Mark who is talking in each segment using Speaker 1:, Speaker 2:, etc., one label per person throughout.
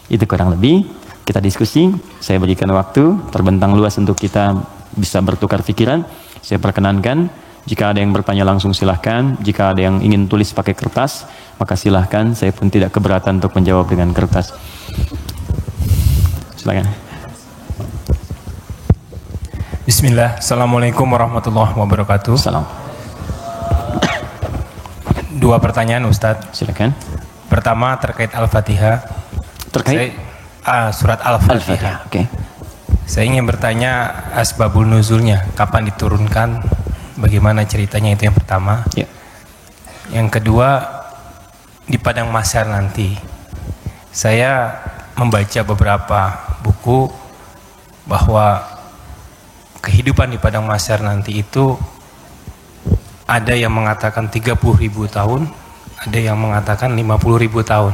Speaker 1: Itu kurang lebih kita diskusi. Saya berikan waktu terbentang luas untuk kita bisa bertukar pikiran. Saya perkenankan, jika ada yang bertanya langsung silahkan. Jika ada yang ingin tulis pakai kertas, maka silahkan. Saya pun tidak keberatan untuk menjawab dengan kertas. Silakan.
Speaker 2: Bismillah. Assalamualaikum warahmatullahi wabarakatuh.
Speaker 1: Salam.
Speaker 2: 2 pertanyaan Ustadz.
Speaker 1: Silakan.
Speaker 2: Pertama terkait Al-Fatihah.
Speaker 1: Terkait
Speaker 2: surat Al-Fatihah.
Speaker 1: Oke.
Speaker 2: Saya ingin bertanya asbabul nuzulnya, kapan diturunkan, bagaimana ceritanya, itu yang pertama.
Speaker 1: Ya.
Speaker 2: Yang kedua, di padang mahsyar nanti. Saya membaca beberapa buku bahwa kehidupan di padang mahsyar nanti itu ada yang mengatakan 30.000 tahun, ada yang mengatakan 50.000 tahun.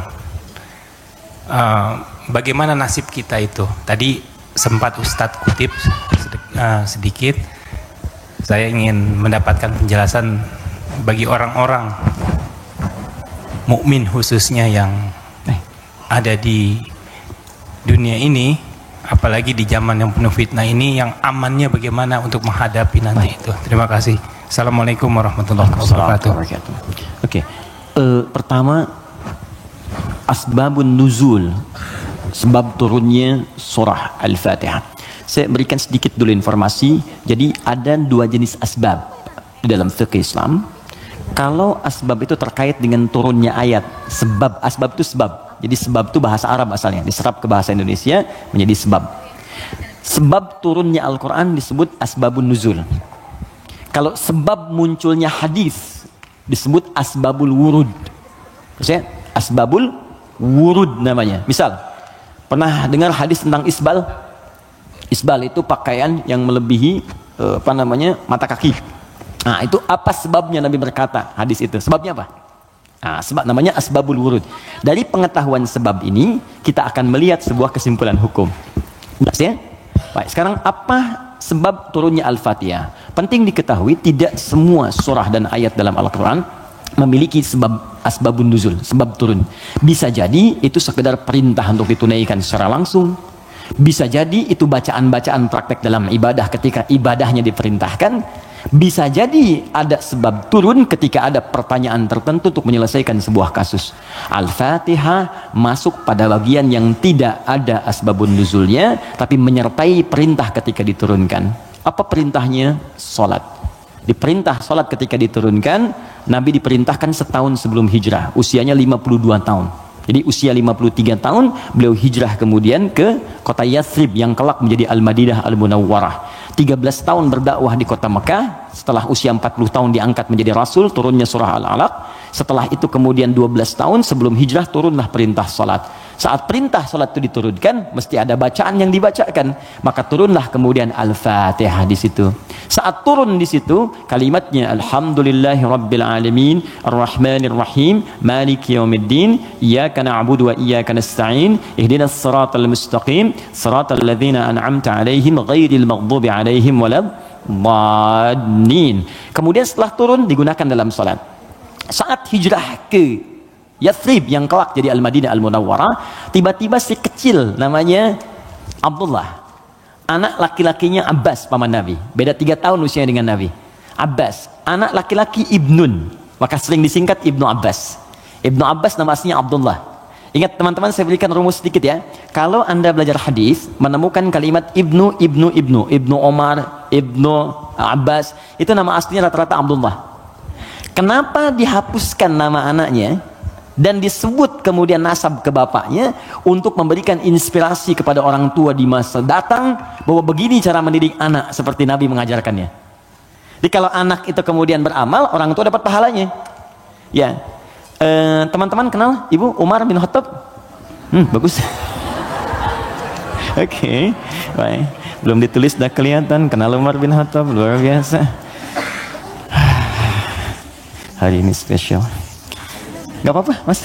Speaker 2: Bagaimana nasib kita itu? Tadi sempat Ustadz kutip sedikit. Saya ingin mendapatkan penjelasan bagi orang-orang mukmin khususnya yang ada di dunia ini, apalagi di zaman yang penuh fitnah ini, yang amannya bagaimana untuk menghadapi nanti itu. Terima kasih. Assalamualaikum warahmatullahi wabarakatuh.
Speaker 1: Oke. Pertama, asbabun nuzul, sebab turunnya surah Al-Fatihah. Saya berikan sedikit dulu informasi. Jadi ada 2 jenis asbab di dalam fikih Islam. Kalau asbab itu terkait dengan turunnya ayat, asbab itu sebab. Jadi sebab itu bahasa Arab asalnya, diserap ke bahasa Indonesia menjadi sebab. Sebab turunnya Al-Quran disebut asbabun nuzul. Kalau sebab munculnya hadis disebut asbabul wurud. Maksudnya asbabul wurud namanya. Misal, pernah dengar hadis tentang isbal? Isbal itu pakaian yang melebihi mata kaki. Nah, itu apa sebabnya Nabi berkata hadis itu? Sebabnya apa? Nah, sebab namanya asbabul wurud. Dari pengetahuan sebab ini kita akan melihat sebuah kesimpulan hukum. Jelas ya? Baik, sekarang apa sebab turunnya Al-Fatihah? Penting diketahui tidak semua surah dan ayat dalam Al-Quran memiliki sebab asbabun nuzul, sebab turun. Bisa jadi itu sekedar perintah untuk ditunaikan secara langsung. Bisa jadi itu bacaan-bacaan praktek dalam ibadah ketika ibadahnya diperintahkan. Bisa jadi ada sebab turun ketika ada pertanyaan tertentu untuk menyelesaikan sebuah kasus. Al-Fatihah masuk pada bagian yang tidak ada asbabun nuzulnya, tapi menyertai perintah ketika diturunkan. Apa perintahnya? Salat. Diperintah salat ketika diturunkan. Nabi diperintahkan setahun sebelum hijrah, usianya 52 tahun. Jadi usia 53 tahun beliau hijrah kemudian ke kota Yathrib yang kelak menjadi Al-Madinah Al-Munawwarah. 13 tahun berdakwah di kota Mekah. Setelah usia 40 tahun diangkat menjadi Rasul, turunnya surah Al-Alaq. Setelah itu kemudian 12 tahun sebelum hijrah turunlah perintah salat. Saat perintah salat itu diturunkan, mesti ada bacaan yang dibacakan. Maka turunlah kemudian Al-Fatihah di situ. Saat turun di situ, kalimatnya Alhamdulillahi Rabbil Alamin, Ar-Rahmanir Rahim, Maliki Yaumiddin, Iyyaka na'budu wa iyyaka nasta'in, Ihdinas siratal mustaqim, siratal ladzina an'amta 'alaihim ghairil maghdubi 'alaihim waladdallin. Kemudian setelah turun digunakan dalam salat. Saat hijrah ke Yathrib yang kelak jadi Al-Madinah Al-Munawwarah, tiba-tiba si kecil namanya Abdullah, anak laki-lakinya Abbas paman Nabi, beda 3 tahun usianya dengan Nabi. Abbas, anak laki-laki Ibnun, maka sering disingkat Ibnu Abbas. Ibnu Abbas nama aslinya Abdullah. Ingat teman-teman, saya berikan rumus sedikit ya. Kalau Anda belajar hadis menemukan kalimat Ibnu Omar, Ibnu Abbas, itu nama aslinya rata-rata Abdullah. Kenapa dihapuskan nama anaknya dan disebut kemudian nasab ke bapaknya? Untuk memberikan inspirasi kepada orang tua di masa datang bahwa begini cara mendidik anak seperti Nabi mengajarkannya. Jadi kalau anak itu kemudian beramal, orang tua dapat pahalanya. Ya, teman-teman kenal Ibu Umar bin Khattab? Bagus. Oke, baik. Belum ditulis sudah kelihatan kenal Umar bin Khattab, luar biasa. Hari ini spesial. Gak apa-apa mas,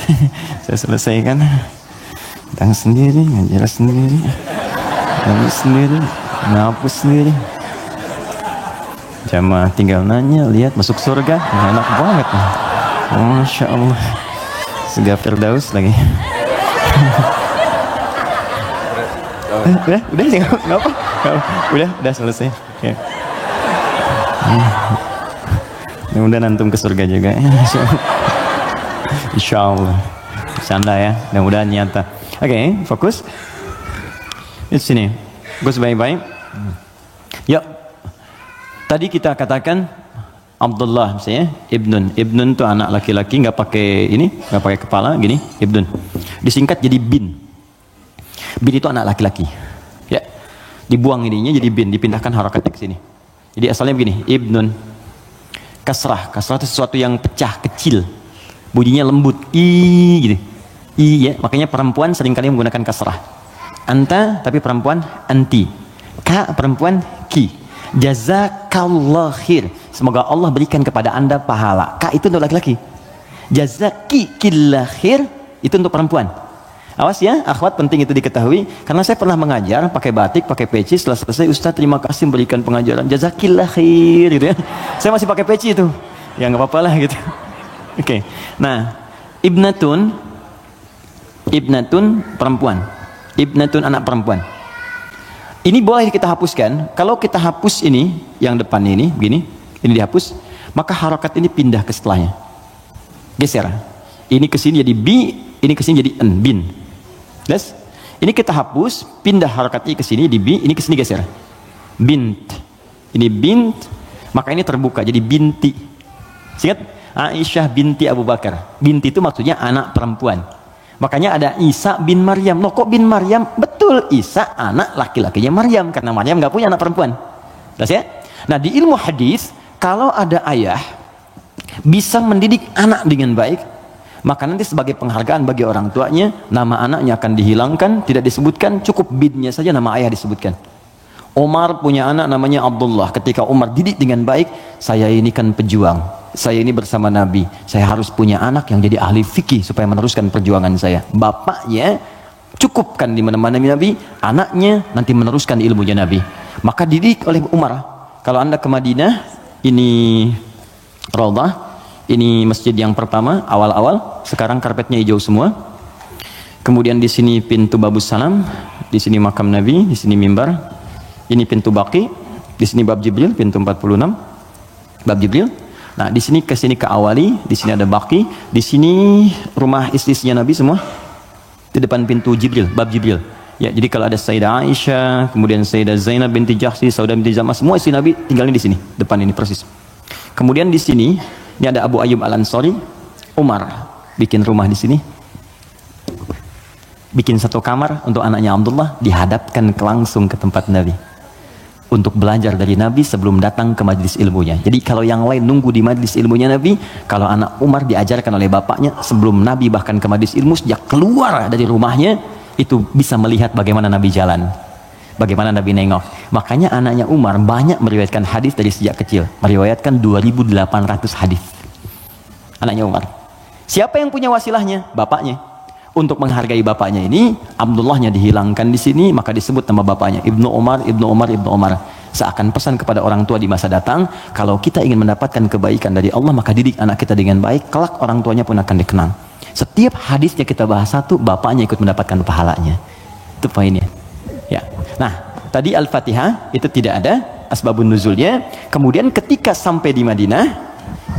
Speaker 1: saya selesaikan. Datang sendiri, ngajar sendiri, ngaji sendiri, ngapus sendiri. Jamaah tinggal nanya, lihat masuk surga, enak banget. Masya Allah, surga Firdaus lagi. Udah sih, nggak apa. Udah selesai. Ya. Mudah-mudahan antum ke surga juga. Insya Allah. Bercanda ya, mudah-mudahan nyata. Oke, fokus. Di sini, fokus baik-baik. Yuk. Tadi kita katakan Abdullah misalnya, Ibnun itu anak laki-laki, nggak pakai ini, nggak pakai kepala, gini, Ibnun. Disingkat jadi bin. Bin itu anak laki-laki. Ya, dibuang ininya jadi bin, dipindahkan harakatnya ke sini. Jadi asalnya begini, Ibnun. Kasrah itu sesuatu yang pecah, kecil. Bunyinya lembut, gitu. Ya, makanya perempuan seringkali menggunakan kasrah. Anta, tapi perempuan anti. Ka, perempuan ki. Jazakallah khair. Semoga Allah berikan kepada anda pahala. Ka itu untuk laki-laki. Jazakillah khair itu untuk perempuan. Awas ya, akhwat, penting itu diketahui. Karena saya pernah mengajar pakai batik, pakai peci. Setelah selesai, Ustaz terima kasih memberikan pengajaran. Jazakillah khair gitu ya. Saya masih pakai peci itu. Ya nggak apa-apa lah gitu. Oke. Nah, ibnatun perempuan. Ibnatun anak perempuan. Ini boleh kita hapuskan. Kalau kita hapus ini, yang depan ini, begini, ini dihapus, maka harokat ini pindah ke setelahnya. Geser. Ini ke sini jadi bi, ini ke sini jadi en, bin. Yes? Ini kita hapus, pindah harokatnya ke sini di bi, ini ke sini geser. Bint. Ini bint, maka ini terbuka jadi binti. Ingat? Aisyah binti Abu Bakar. Binti itu maksudnya anak perempuan. Makanya ada Isa bin Maryam. Loh kok bin Maryam? Betul, Isa anak laki-lakinya Maryam, karena Maryam nggak punya anak perempuan. Jelas ya? Nah, di ilmu hadis, kalau ada ayah bisa mendidik anak dengan baik, maka nanti sebagai penghargaan bagi orang tuanya, nama anaknya akan dihilangkan, tidak disebutkan, cukup binnya saja nama ayah disebutkan. Umar punya anak namanya Abdullah. Ketika Umar didik dengan baik, saya ini kan pejuang, saya ini bersama Nabi, saya harus punya anak yang jadi ahli fikih supaya meneruskan perjuangan saya. Bapaknya cukupkan di mana-mana Nabi, anaknya nanti meneruskan ilmunya Nabi. Maka didik oleh Umar. Kalau anda ke Madinah, ini Raudhah, ini masjid yang pertama awal-awal, sekarang karpetnya hijau semua. Kemudian di sini pintu Babus Salam, di sini makam Nabi, di sini mimbar. Ini pintu Baqi, di sini bab Jibril, pintu 46, bab Jibril. Nah, di sini ke awali, di sini ada Baqi, di sini rumah istri-istrinya Nabi semua. Di depan pintu Jibril, bab Jibril. Ya, jadi kalau ada Sayyidah Aisyah, kemudian Sayyidah Zainab binti Jahsy, Saudah binti Zam'ah, semua istri Nabi tinggalnya di sini, depan ini persis. Kemudian di sini, ini ada Abu Ayyub Al-Ansari, Umar bikin rumah di sini. Bikin satu kamar untuk anaknya Abdullah, dihadapkan langsung ke tempat Nabi. Untuk belajar dari Nabi sebelum datang ke majlis ilmunya. Jadi kalau yang lain nunggu di majlis ilmunya Nabi, kalau anak Umar diajarkan oleh bapaknya sebelum Nabi bahkan ke majlis ilmu, sejak keluar dari rumahnya itu bisa melihat bagaimana Nabi jalan, bagaimana Nabi nengok. Makanya anaknya Umar banyak meriwayatkan hadis dari sejak kecil, meriwayatkan 2.800 hadis. Anaknya Umar. Siapa yang punya wasilahnya? Bapaknya. Untuk menghargai bapaknya ini, Abdullahnya dihilangkan di sini, maka disebut nama bapaknya Ibnu Umar, Ibnu Umar, Ibnu Umar. Seakan pesan kepada orang tua di masa datang, kalau kita ingin mendapatkan kebaikan dari Allah, maka didik anak kita dengan baik, kelak orang tuanya pun akan dikenang. Setiap hadisnya kita bahas satu, bapaknya ikut mendapatkan pahalanya. Itu poinnya. Ya. Nah, tadi Al-Fatihah itu tidak ada asbabun nuzulnya. Kemudian ketika sampai di Madinah,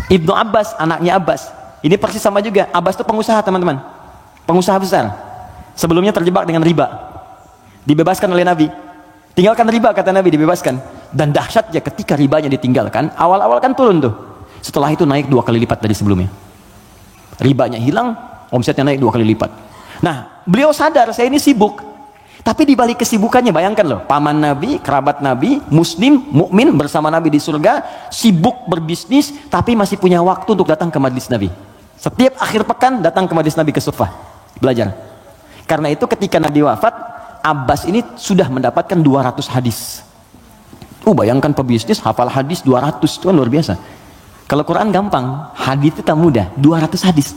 Speaker 1: Ibnu Abbas, anaknya Abbas, ini persis sama juga. Abbas itu pengusaha, teman-teman. Pengusaha besar, sebelumnya terjebak dengan riba, dibebaskan oleh Nabi. Tinggalkan riba, kata Nabi, dibebaskan. Dan dahsyatnya ketika ribanya ditinggalkan, awal-awal kan turun tuh, setelah itu naik 2 kali lipat dari sebelumnya. Ribanya hilang, omsetnya naik 2 kali lipat. Nah, beliau sadar saya ini sibuk, tapi di balik kesibukannya, bayangkan loh, paman Nabi, kerabat Nabi, muslim, mukmin bersama Nabi di surga, sibuk berbisnis, tapi masih punya waktu untuk datang ke majlis Nabi. Setiap akhir pekan datang ke majlis Nabi ke Sufah, belajar. Karena itu ketika Nabi wafat, Abbas ini sudah mendapatkan 200 hadis. Bayangkan pebisnis hafal hadis 200, itu kan luar biasa. Kalau Quran gampang, hadis itu tak mudah, 200 hadis.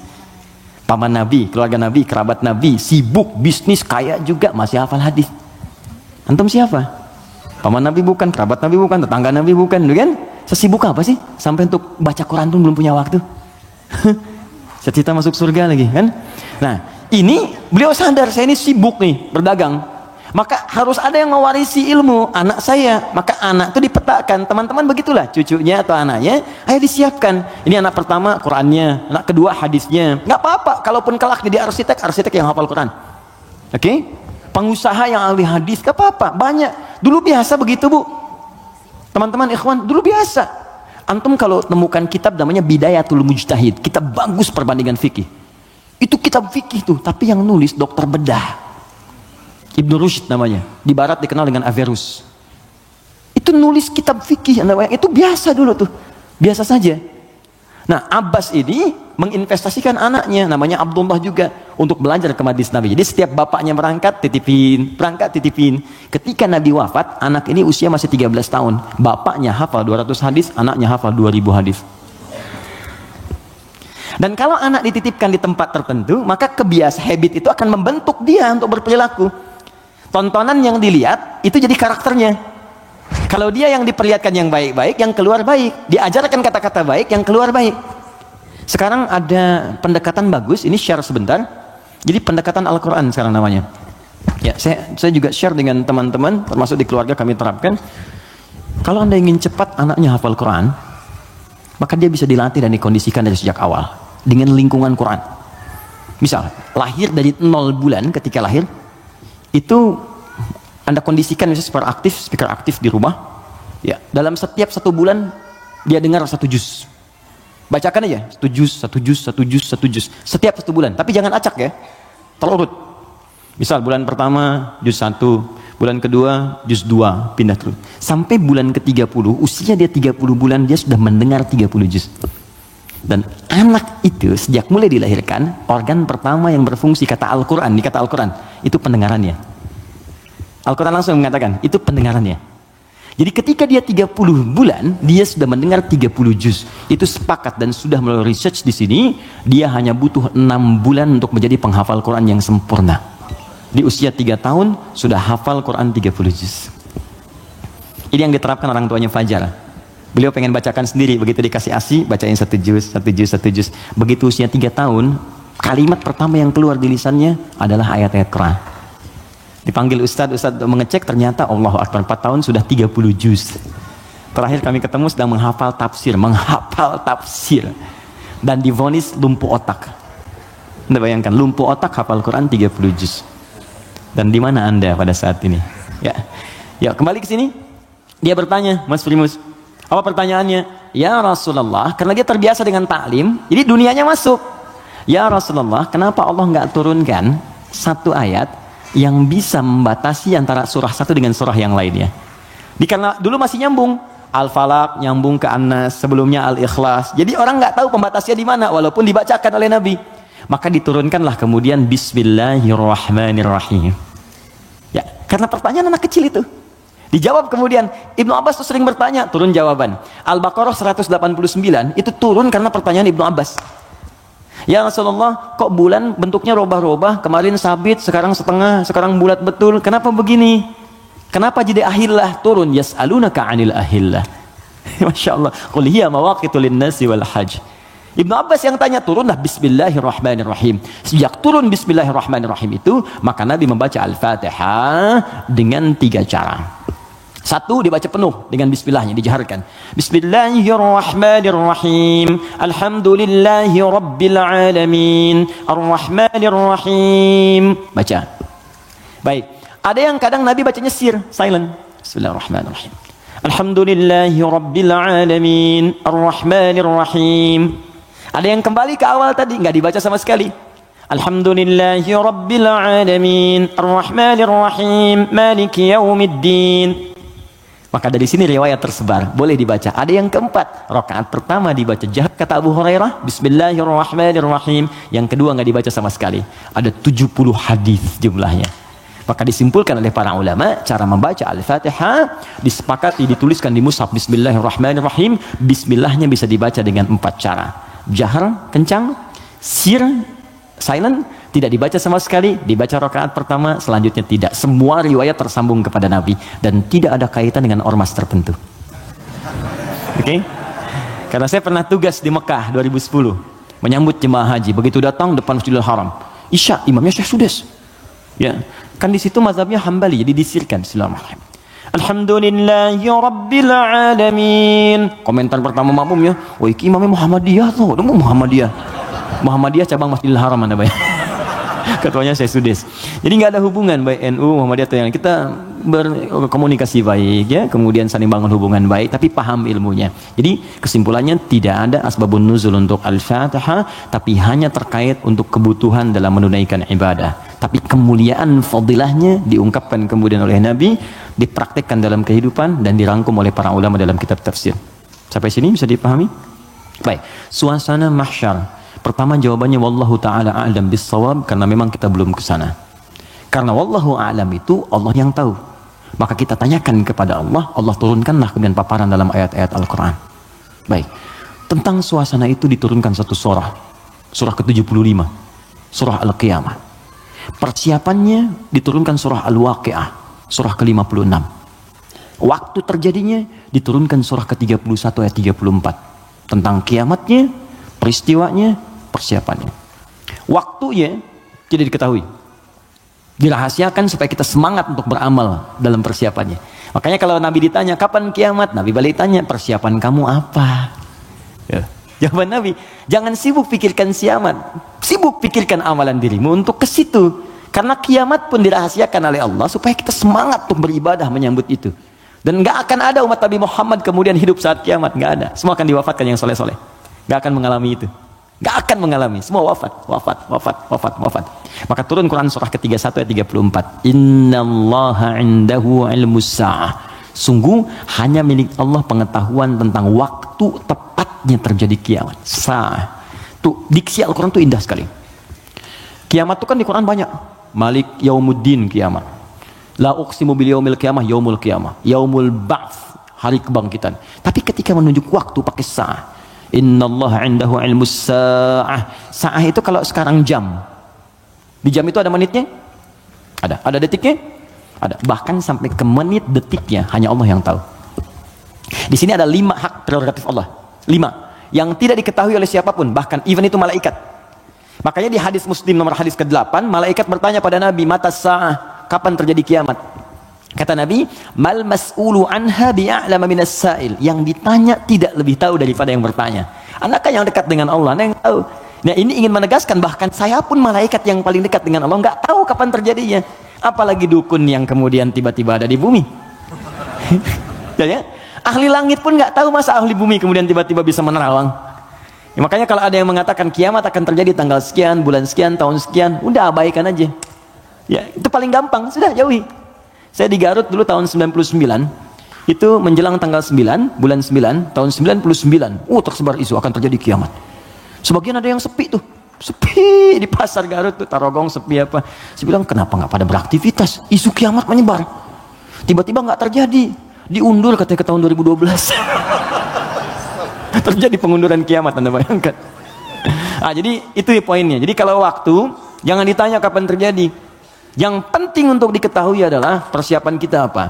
Speaker 1: Paman Nabi, keluarga Nabi, kerabat Nabi, sibuk, bisnis, kaya juga, masih hafal hadis. Antum siapa? Paman Nabi bukan, kerabat Nabi bukan, tetangga Nabi bukan, kan? Sesibuk apa sih? Sampai untuk baca Quran pun belum punya waktu. Cita-cita masuk surga lagi, kan? Nah, ini beliau sadar, saya ini sibuk nih, berdagang. Maka harus ada yang mewarisi ilmu anak saya. Maka anak itu dipetakan. Teman-teman begitulah, cucunya atau anaknya, ayo disiapkan. Ini anak pertama Qurannya, anak kedua hadisnya. Nggak apa-apa, kalaupun kelak jadi arsitek yang hafal Quran. Oke? Pengusaha yang ahli hadis, nggak apa-apa, banyak. Dulu biasa begitu, Bu. Teman-teman ikhwan, dulu biasa. Antum kalau temukan kitab namanya Bidayatul Mujtahid, kitab bagus perbandingan fikih. Itu kitab fikih tuh, tapi yang nulis dokter bedah. Ibnu Rushd namanya, di barat dikenal dengan Averroes. Itu nulis kitab fikih, itu biasa dulu tuh, biasa saja. Nah, Abbas ini menginvestasikan anaknya, namanya Abdullah juga, untuk belajar ke majlis Nabi. Jadi setiap bapaknya berangkat titipin. Ketika Nabi wafat, anak ini usia masih 13 tahun. Bapaknya hafal 200 hadis, anaknya hafal 2000 hadis. Dan kalau anak dititipkan di tempat tertentu, maka habit itu akan membentuk dia untuk berperilaku. Tontonan yang dilihat itu jadi karakternya. Kalau dia yang diperlihatkan yang baik-baik, yang keluar baik, diajarkan kata-kata baik, yang keluar baik. Sekarang ada pendekatan bagus, ini share sebentar. Jadi pendekatan Al-Quran sekarang namanya. Ya, saya juga share dengan teman-teman, termasuk di keluarga kami terapkan. Kalau Anda ingin cepat anaknya hafal Quran, maka dia bisa dilatih dan dikondisikan dari sejak awal dengan lingkungan Quran. Misal, lahir dari 0 bulan, ketika lahir itu Anda kondisikan misalnya speaker aktif di rumah. Ya, dalam setiap 1 bulan dia dengar 1 juz. Bacakan aja 1 juz. Setiap 1 bulan, tapi jangan acak ya. Terurut. Misal bulan pertama juz 1, bulan kedua juz 2, pindah terus. Sampai bulan ke-30, usia dia 30 bulan, dia sudah mendengar 30 juz. Dan anak itu sejak mulai dilahirkan, organ pertama yang berfungsi kata Al-Quran, itu pendengarannya. Al-Quran langsung mengatakan, itu pendengarannya. Jadi ketika dia 30 bulan, dia sudah mendengar 30 juz. Itu sepakat dan sudah melalui research di sini, dia hanya butuh 6 bulan untuk menjadi penghafal Quran yang sempurna. Di usia 3 tahun, sudah hafal Quran 30 juz. Ini yang diterapkan orang tuanya Fajar. Beliau pengen bacakan sendiri, begitu dikasih ASI, bacain 1 juz. Begitu usia 3 tahun, kalimat pertama yang keluar di lisannya adalah ayat-ayat Quran. Dipanggil Ustadz mengecek, ternyata Allahu Akbar, 4 tahun sudah 30 juz. Terakhir kami ketemu sedang menghafal tafsir dan divonis lumpuh otak. Anda bayangkan, lumpuh otak hafal Quran 30 juz. Dan di mana Anda pada saat ini? Ya, kembali ke sini. Dia bertanya, Mas Primus, apa pertanyaannya? Ya Rasulullah, karena dia terbiasa dengan taklim, jadi dunianya masuk. Ya Rasulullah, kenapa Allah nggak turunkan 1 ayat yang bisa membatasi antara surah satu dengan surah yang lainnya? Karena dulu masih nyambung, Al-Falaq nyambung ke An-Nas, sebelumnya Al-Ikhlas. Jadi orang nggak tahu pembatasnya di mana, walaupun dibacakan oleh Nabi. Maka diturunkanlah kemudian Bismillahirrahmanirrahim. Ya, karena pertanyaan anak kecil itu dijawab kemudian. Ibnu Abbas tuh sering bertanya, turun jawaban. Al-Baqarah 189 itu turun karena pertanyaan Ibnu Abbas. Ya Rasulullah, kok bulan bentuknya robah-robah, kemarin sabit, sekarang setengah, sekarang bulat betul, kenapa begini? Kenapa jadi ahillah turun? Yas'alunaka 'anil ahillah. Masya Allah. Qul hiya mawaqitu lin-nasi wal hajj. Ibnu Abbas yang tanya, turunlah Bismillahirrahmanirrahim. Sejak turun Bismillahirrahmanirrahim itu, maka Nabi membaca Al-Fatihah dengan 3 cara. 1, dibaca penuh dengan bismillahnya, dijaharkan. Bismillahirrahmanirrahim. Alhamdulillahi rabbil alamin. Ar-Rahmanirrahim. Baca. Baik. Ada yang kadang Nabi bacanya silent. Bismillahirrahmanirrahim. Alhamdulillahi rabbil alamin. Ar-Rahmanirrahim. Ada yang kembali ke awal tadi, nggak dibaca sama sekali. Alhamdulillahi rabbil alamin. Ar-Rahmanirrahim. Maliki yaumiddin. Maka dari sini riwayat tersebar, boleh dibaca. Ada yang keempat, rakaat pertama dibaca jahat kata Abu Hurairah, Bismillahirrahmanirrahim. Yang kedua nggak dibaca sama sekali. Ada 70 hadis jumlahnya. Maka disimpulkan oleh para ulama, cara membaca Al-Fatihah disepakati dituliskan di mushaf Bismillahirrahmanirrahim. Bismillahnya bisa dibaca dengan 4 cara. Jahar, kencang, silent, tidak dibaca sama sekali, dibaca rakaat pertama, selanjutnya tidak. Semua riwayat tersambung kepada Nabi dan tidak ada kaitan dengan ormas tertentu. Oke? Karena saya pernah tugas di Mekah 2010 menyambut jemaah haji. Begitu datang depan Masjidil Haram, Isya, imamnya Syekh Sudes. Ya, Kan di situ mazhabnya Hambali, jadi disirkan. Bismillahirrahmanirrahim. Alhamdulillahi Rabbil Alamin. Komentar pertama makmumnya, oh iki imamnya Muhammadiyah tuh, Muhammadiyah cabang Masjidil Haram Anda bayang. Ketuanya saya Sudes. Jadi nggak ada hubungan baik NU Muhammadiyah atau yang kita berkomunikasi baik ya, kemudian saling bangun hubungan baik, tapi paham ilmunya. Jadi kesimpulannya tidak ada asbabun nuzul untuk Al-Fatihah, tapi hanya terkait untuk kebutuhan dalam menunaikan ibadah. Tapi kemuliaan fadilahnya diungkapkan kemudian oleh Nabi, dipraktikkan dalam kehidupan dan dirangkum oleh para ulama dalam kitab tafsir. Sampai sini bisa dipahami? Baik, suasana mahsyar. Pertama jawabannya wallahu taala a'lam bis-shawab, karena memang kita belum ke sana. Karena wallahu a'lam itu Allah yang tahu. Maka kita tanyakan kepada Allah, Allah turunkanlah kemudian paparan dalam ayat-ayat Al-Qur'an. Baik. Tentang suasana itu diturunkan satu surah. Surah ke-75. Surah Al-Qiyamah. Persiapannya diturunkan surah Al-Waqi'ah, surah ke-56. Waktu terjadinya diturunkan surah ke-31 ayat 34. Tentang kiamatnya, peristiwanya, persiapannya. Waktunya tidak diketahui. Dirahasiakan supaya kita semangat untuk beramal dalam persiapannya. Makanya kalau Nabi ditanya kapan kiamat, Nabi balik tanya persiapan kamu apa? Ya. Jawaban Nabi, jangan sibuk pikirkan kiamat, sibuk pikirkan amalan dirimu untuk ke situ. Karena kiamat pun dirahasiakan oleh Allah supaya kita semangat untuk beribadah menyambut itu. Dan nggak akan ada umat Nabi Muhammad kemudian hidup saat kiamat, nggak ada. Semua akan diwafatkan yang soleh-soleh. Nggak akan mengalami itu. Nggak akan mengalami. Semua wafat. Maka turun Quran surah ke-31 ayat 34. Innallaha indahu ilmus sa'ah. Sungguh hanya milik Allah pengetahuan tentang waktu tepatnya terjadi kiamat. Sa'ah. Tuh, diksi Al-Quran itu indah sekali. Kiamat itu kan di Quran banyak. Malik yaumuddin kiamat. La uqsimu bil yaumil qiyamah yaumul qiyamah. Yaumul ba'ts, hari kebangkitan. Tapi ketika menunjuk waktu pakai sa'ah. Innallaha indahu ilmus sa'ah. Sa'ah itu kalau sekarang jam. Di jam itu ada menitnya? Ada detiknya? Ada. Bahkan sampai ke menit detiknya hanya Allah yang tahu. Di sini ada 5 hak prerogatif Allah. 5 yang tidak diketahui oleh siapapun, bahkan even itu malaikat. Makanya di hadis Muslim nomor hadis ke-8, malaikat bertanya pada Nabi, mata sa'ah, kapan terjadi kiamat? Kata Nabi, mal mas'ulu anha bi'a'lama minas sa'il. Yang ditanya tidak lebih tahu daripada yang bertanya. Anaknya yang dekat dengan Allah, yang tahu. Nah, ini ingin menegaskan bahkan saya pun malaikat yang paling dekat dengan Allah nggak tahu kapan terjadinya. Apalagi dukun yang kemudian tiba-tiba ada di bumi. Ya, ahli langit pun nggak tahu masa ahli bumi kemudian tiba-tiba bisa menerawang. Ya, makanya kalau ada yang mengatakan kiamat akan terjadi tanggal sekian, bulan sekian, tahun sekian, udah abaikan aja. Ya, itu paling gampang, sudah jauhi. Saya di Garut dulu tahun 99, itu menjelang tanggal 9, bulan 9, tahun 99, tersebar isu akan terjadi kiamat. Sebagian ada yang sepi tuh, sepi di pasar Garut tuh, Tarogong sepi apa. Saya bilang kenapa nggak pada beraktivitas, isu kiamat menyebar. Tiba-tiba nggak terjadi, diundur katanya ke tahun 2012. Terjadi pengunduran kiamat, Anda bayangkan. Jadi itu poinnya. Jadi kalau waktu, jangan ditanya kapan terjadi. Yang penting untuk diketahui adalah persiapan kita apa.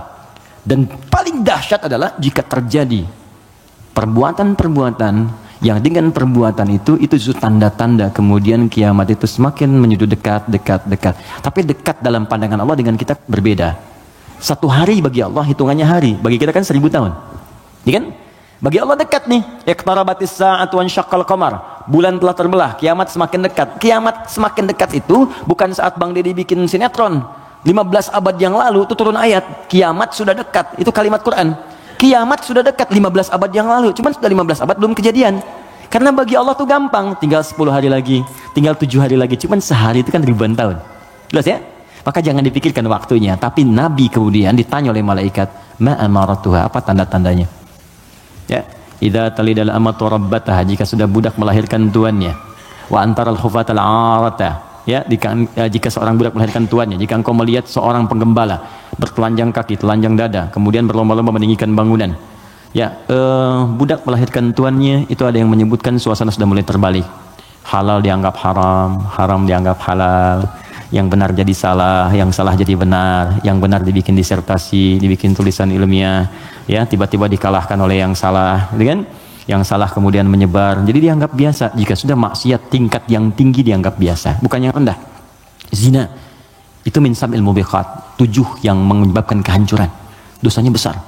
Speaker 1: Dan paling dahsyat adalah jika terjadi perbuatan-perbuatan yang dengan perbuatan itu justru tanda-tanda kemudian kiamat itu semakin menuju dekat. Tapi dekat dalam pandangan Allah dengan kita berbeda. 1 hari bagi Allah hitungannya hari, bagi kita kan 1000 tahun. Ya kan? Bagi Allah dekat nih. Iqtarabatis sa'atu wa ansyaqqal qamar. Bulan telah terbelah, kiamat semakin dekat. Kiamat semakin dekat itu bukan saat Bang Deddy bikin sinetron. 15 abad yang lalu itu turun ayat, kiamat sudah dekat. Itu kalimat Quran. Kiamat sudah dekat 15 abad yang lalu. Cuman sudah 15 abad belum kejadian. Karena bagi Allah tuh gampang, tinggal 10 hari lagi, tinggal 7 hari lagi. Cuman sehari itu kan ribuan tahun. Jelas ya? Maka jangan dipikirkan waktunya. Tapi Nabi kemudian ditanya oleh malaikat, ma amaratuha, apa tanda-tandanya? Ya, idza talidal amatu rabbataha, jika sudah budak melahirkan tuannya. Wa antaral hufatal arata, ya, jika seorang budak melahirkan tuannya. Jika engkau melihat seorang penggembala bertelanjang kaki, telanjang dada, kemudian berlomba-lomba meninggikan bangunan. Ya, budak melahirkan tuannya, itu ada yang menyebutkan suasana sudah mulai terbalik. Halal dianggap haram, haram dianggap halal. Yang benar jadi salah, yang salah jadi benar, yang benar dibikin disertasi, dibikin tulisan ilmiah, ya, tiba-tiba dikalahkan oleh yang salah, gitu kan? Yang salah kemudian menyebar, jadi dianggap biasa. Jika sudah maksiat tingkat yang tinggi dianggap biasa, bukan yang rendah. Zina, Itu min sab'il mubiqat, 7 yang menyebabkan kehancuran. Dosanya besar.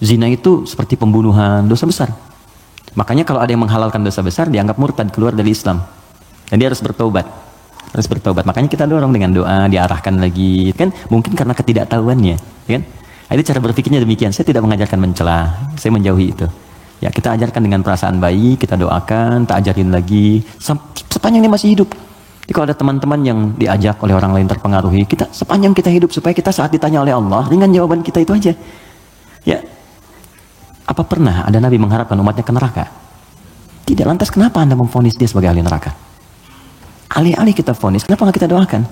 Speaker 1: Zina itu seperti pembunuhan, dosa besar. Makanya kalau ada yang menghalalkan dosa besar, dianggap murtad, keluar dari Islam. Dan dia harus bertaubat. Harus bertaubat. Makanya kita dorong dengan doa, diarahkan lagi. Kan mungkin karena ketidaktahuannya. Kan? Itu cara berpikirnya demikian. Saya tidak mengajarkan mencela, saya menjauhi itu. Ya, kita ajarkan dengan perasaan baik, kita doakan, tak ajarin lagi sepanjang dia masih hidup. Jadi kalau ada teman-teman yang diajak oleh orang lain terpengaruhi, kita sepanjang kita hidup supaya kita saat ditanya oleh Allah, ringan jawaban kita itu aja. Ya. Apa pernah ada nabi mengharapkan umatnya ke neraka? Tidak. Lantas kenapa Anda memvonis dia sebagai ahli neraka? Alih-alih kita vonis, kenapa nggak kita doakan?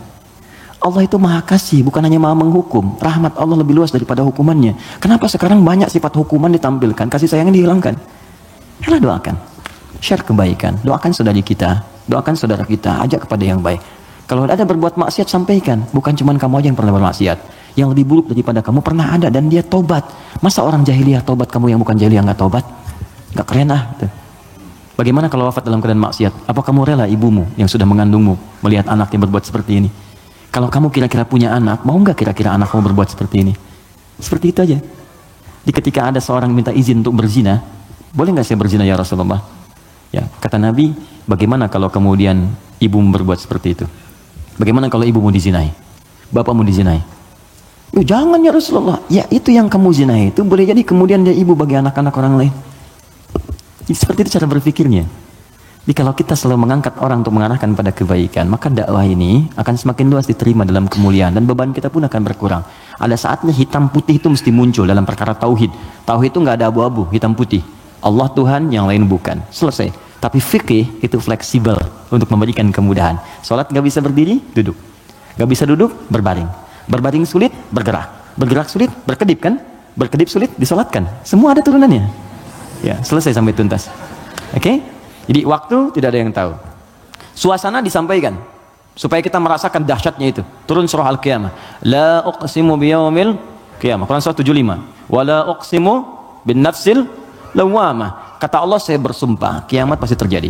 Speaker 1: Allah itu maha kasih, bukan hanya maha menghukum. Rahmat Allah lebih luas daripada hukumannya. Kenapa sekarang banyak sifat hukuman ditampilkan, kasih sayangnya dihilangkan? Yalah, doakan. Share kebaikan, doakan saudari kita, doakan saudara kita, ajak kepada yang baik. Kalau ada berbuat maksiat, sampaikan. Bukan cuma kamu aja yang pernah bermaksiat. Yang lebih buruk daripada kamu pernah ada dan dia tobat. Masa orang jahiliyah tobat, kamu yang bukan jahiliyah nggak tobat? Nggak keren ah. Bagaimana kalau wafat dalam keadaan maksiat? Apa kamu rela ibumu yang sudah mengandungmu melihat anaknya berbuat seperti ini? Kalau kamu kira-kira punya anak, mau nggak kira-kira anak kamu berbuat seperti ini? Seperti itu aja. Jadi ketika ada seorang minta izin untuk berzina, boleh nggak saya berzina ya Rasulullah? Ya, kata Nabi, bagaimana kalau kemudian ibumu berbuat seperti itu? Bagaimana kalau ibumu dizinai? Bapakmu dizinai? Oh, jangan ya Rasulullah. Ya, itu yang kamu zinai itu boleh jadi kemudian dia ibu bagi anak-anak orang lain. Jadi, seperti itu cara berpikirnya. Jadi kalau kita selalu mengangkat orang untuk mengarahkan pada kebaikan, maka dakwah ini akan semakin luas diterima dalam kemuliaan dan beban kita pun akan berkurang. Ada saatnya hitam putih itu mesti muncul dalam perkara tauhid. Tauhid itu nggak ada abu-abu, hitam putih. Allah Tuhan, yang lain bukan. Selesai. Tapi fikih itu fleksibel untuk memberikan kemudahan. Sholat nggak bisa berdiri, duduk. Nggak bisa duduk, berbaring. Berbaring sulit, bergerak. Bergerak sulit, berkedip kan? Berkedip sulit, disolatkan. Semua ada turunannya. Ya, selesai sampai tuntas. Oke? Jadi waktu tidak ada yang tahu. Suasana disampaikan supaya kita merasakan dahsyatnya itu. Turun surah Al-Qiyamah. La uqsimu biyaumil qiyamah. Quran surah 75. Wa la uqsimu bin nafsil lawwamah. Kata Allah, saya bersumpah kiamat pasti terjadi.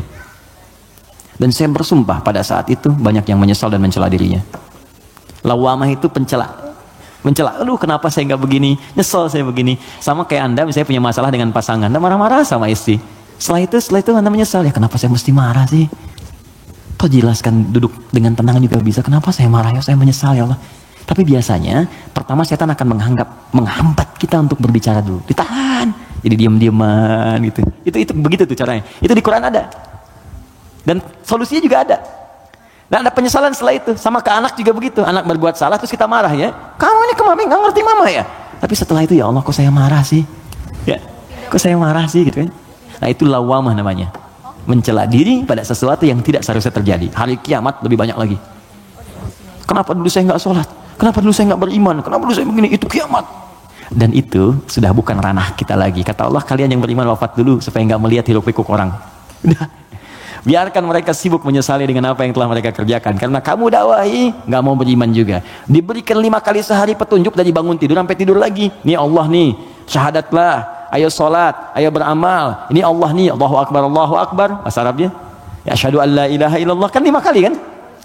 Speaker 1: Dan saya bersumpah pada saat itu banyak yang menyesal dan mencela dirinya. Lawwamah itu pencela. Mencela, aduh kenapa saya nggak begini, nyesel saya begini. Sama kayak Anda misalnya punya masalah dengan pasangan, Anda marah-marah sama istri. Setelah itu Anda menyesal, ya kenapa saya mesti marah sih? Toh jelaskan, duduk dengan tenang juga bisa. Kenapa saya marah ya, saya menyesal ya Allah. Tapi biasanya pertama setan akan menghambat kita untuk berbicara dulu, ditahan, jadi diam-diaman gitu. Itu begitu tuh caranya. Itu di Quran ada. Dan solusinya juga ada. Dan ada penyesalan setelah itu. Sama ke anak juga begitu. Anak berbuat salah terus kita marah ya. Kamu ini kemarin nggak ngerti mama ya. Tapi setelah itu ya Allah, kok saya marah sih? Ya, kok saya marah sih gitu kan? Nah itu lawamah namanya. Mencela diri pada sesuatu yang tidak seharusnya terjadi. Hari kiamat lebih banyak lagi. Kenapa dulu saya nggak sholat? Kenapa dulu saya nggak beriman? Kenapa dulu saya begini? Itu kiamat. Dan itu sudah bukan ranah kita lagi. Kata Allah, kalian yang beriman wafat dulu supaya nggak melihat hiruk pikuk orang. Biarkan mereka sibuk menyesali dengan apa yang telah mereka kerjakan. Karena kamu dakwahi, nggak mau beriman juga. Diberikan 5 kali sehari petunjuk dari bangun tidur sampai tidur lagi. Nih Allah nih, syahadatlah. Ayo sholat, ayo beramal. Ini Allah nih, Allahu Akbar, Allahu Akbar. Bahasa Arabnya, ya asyhadu an la ilaha illallah. Kan 5 kali kan?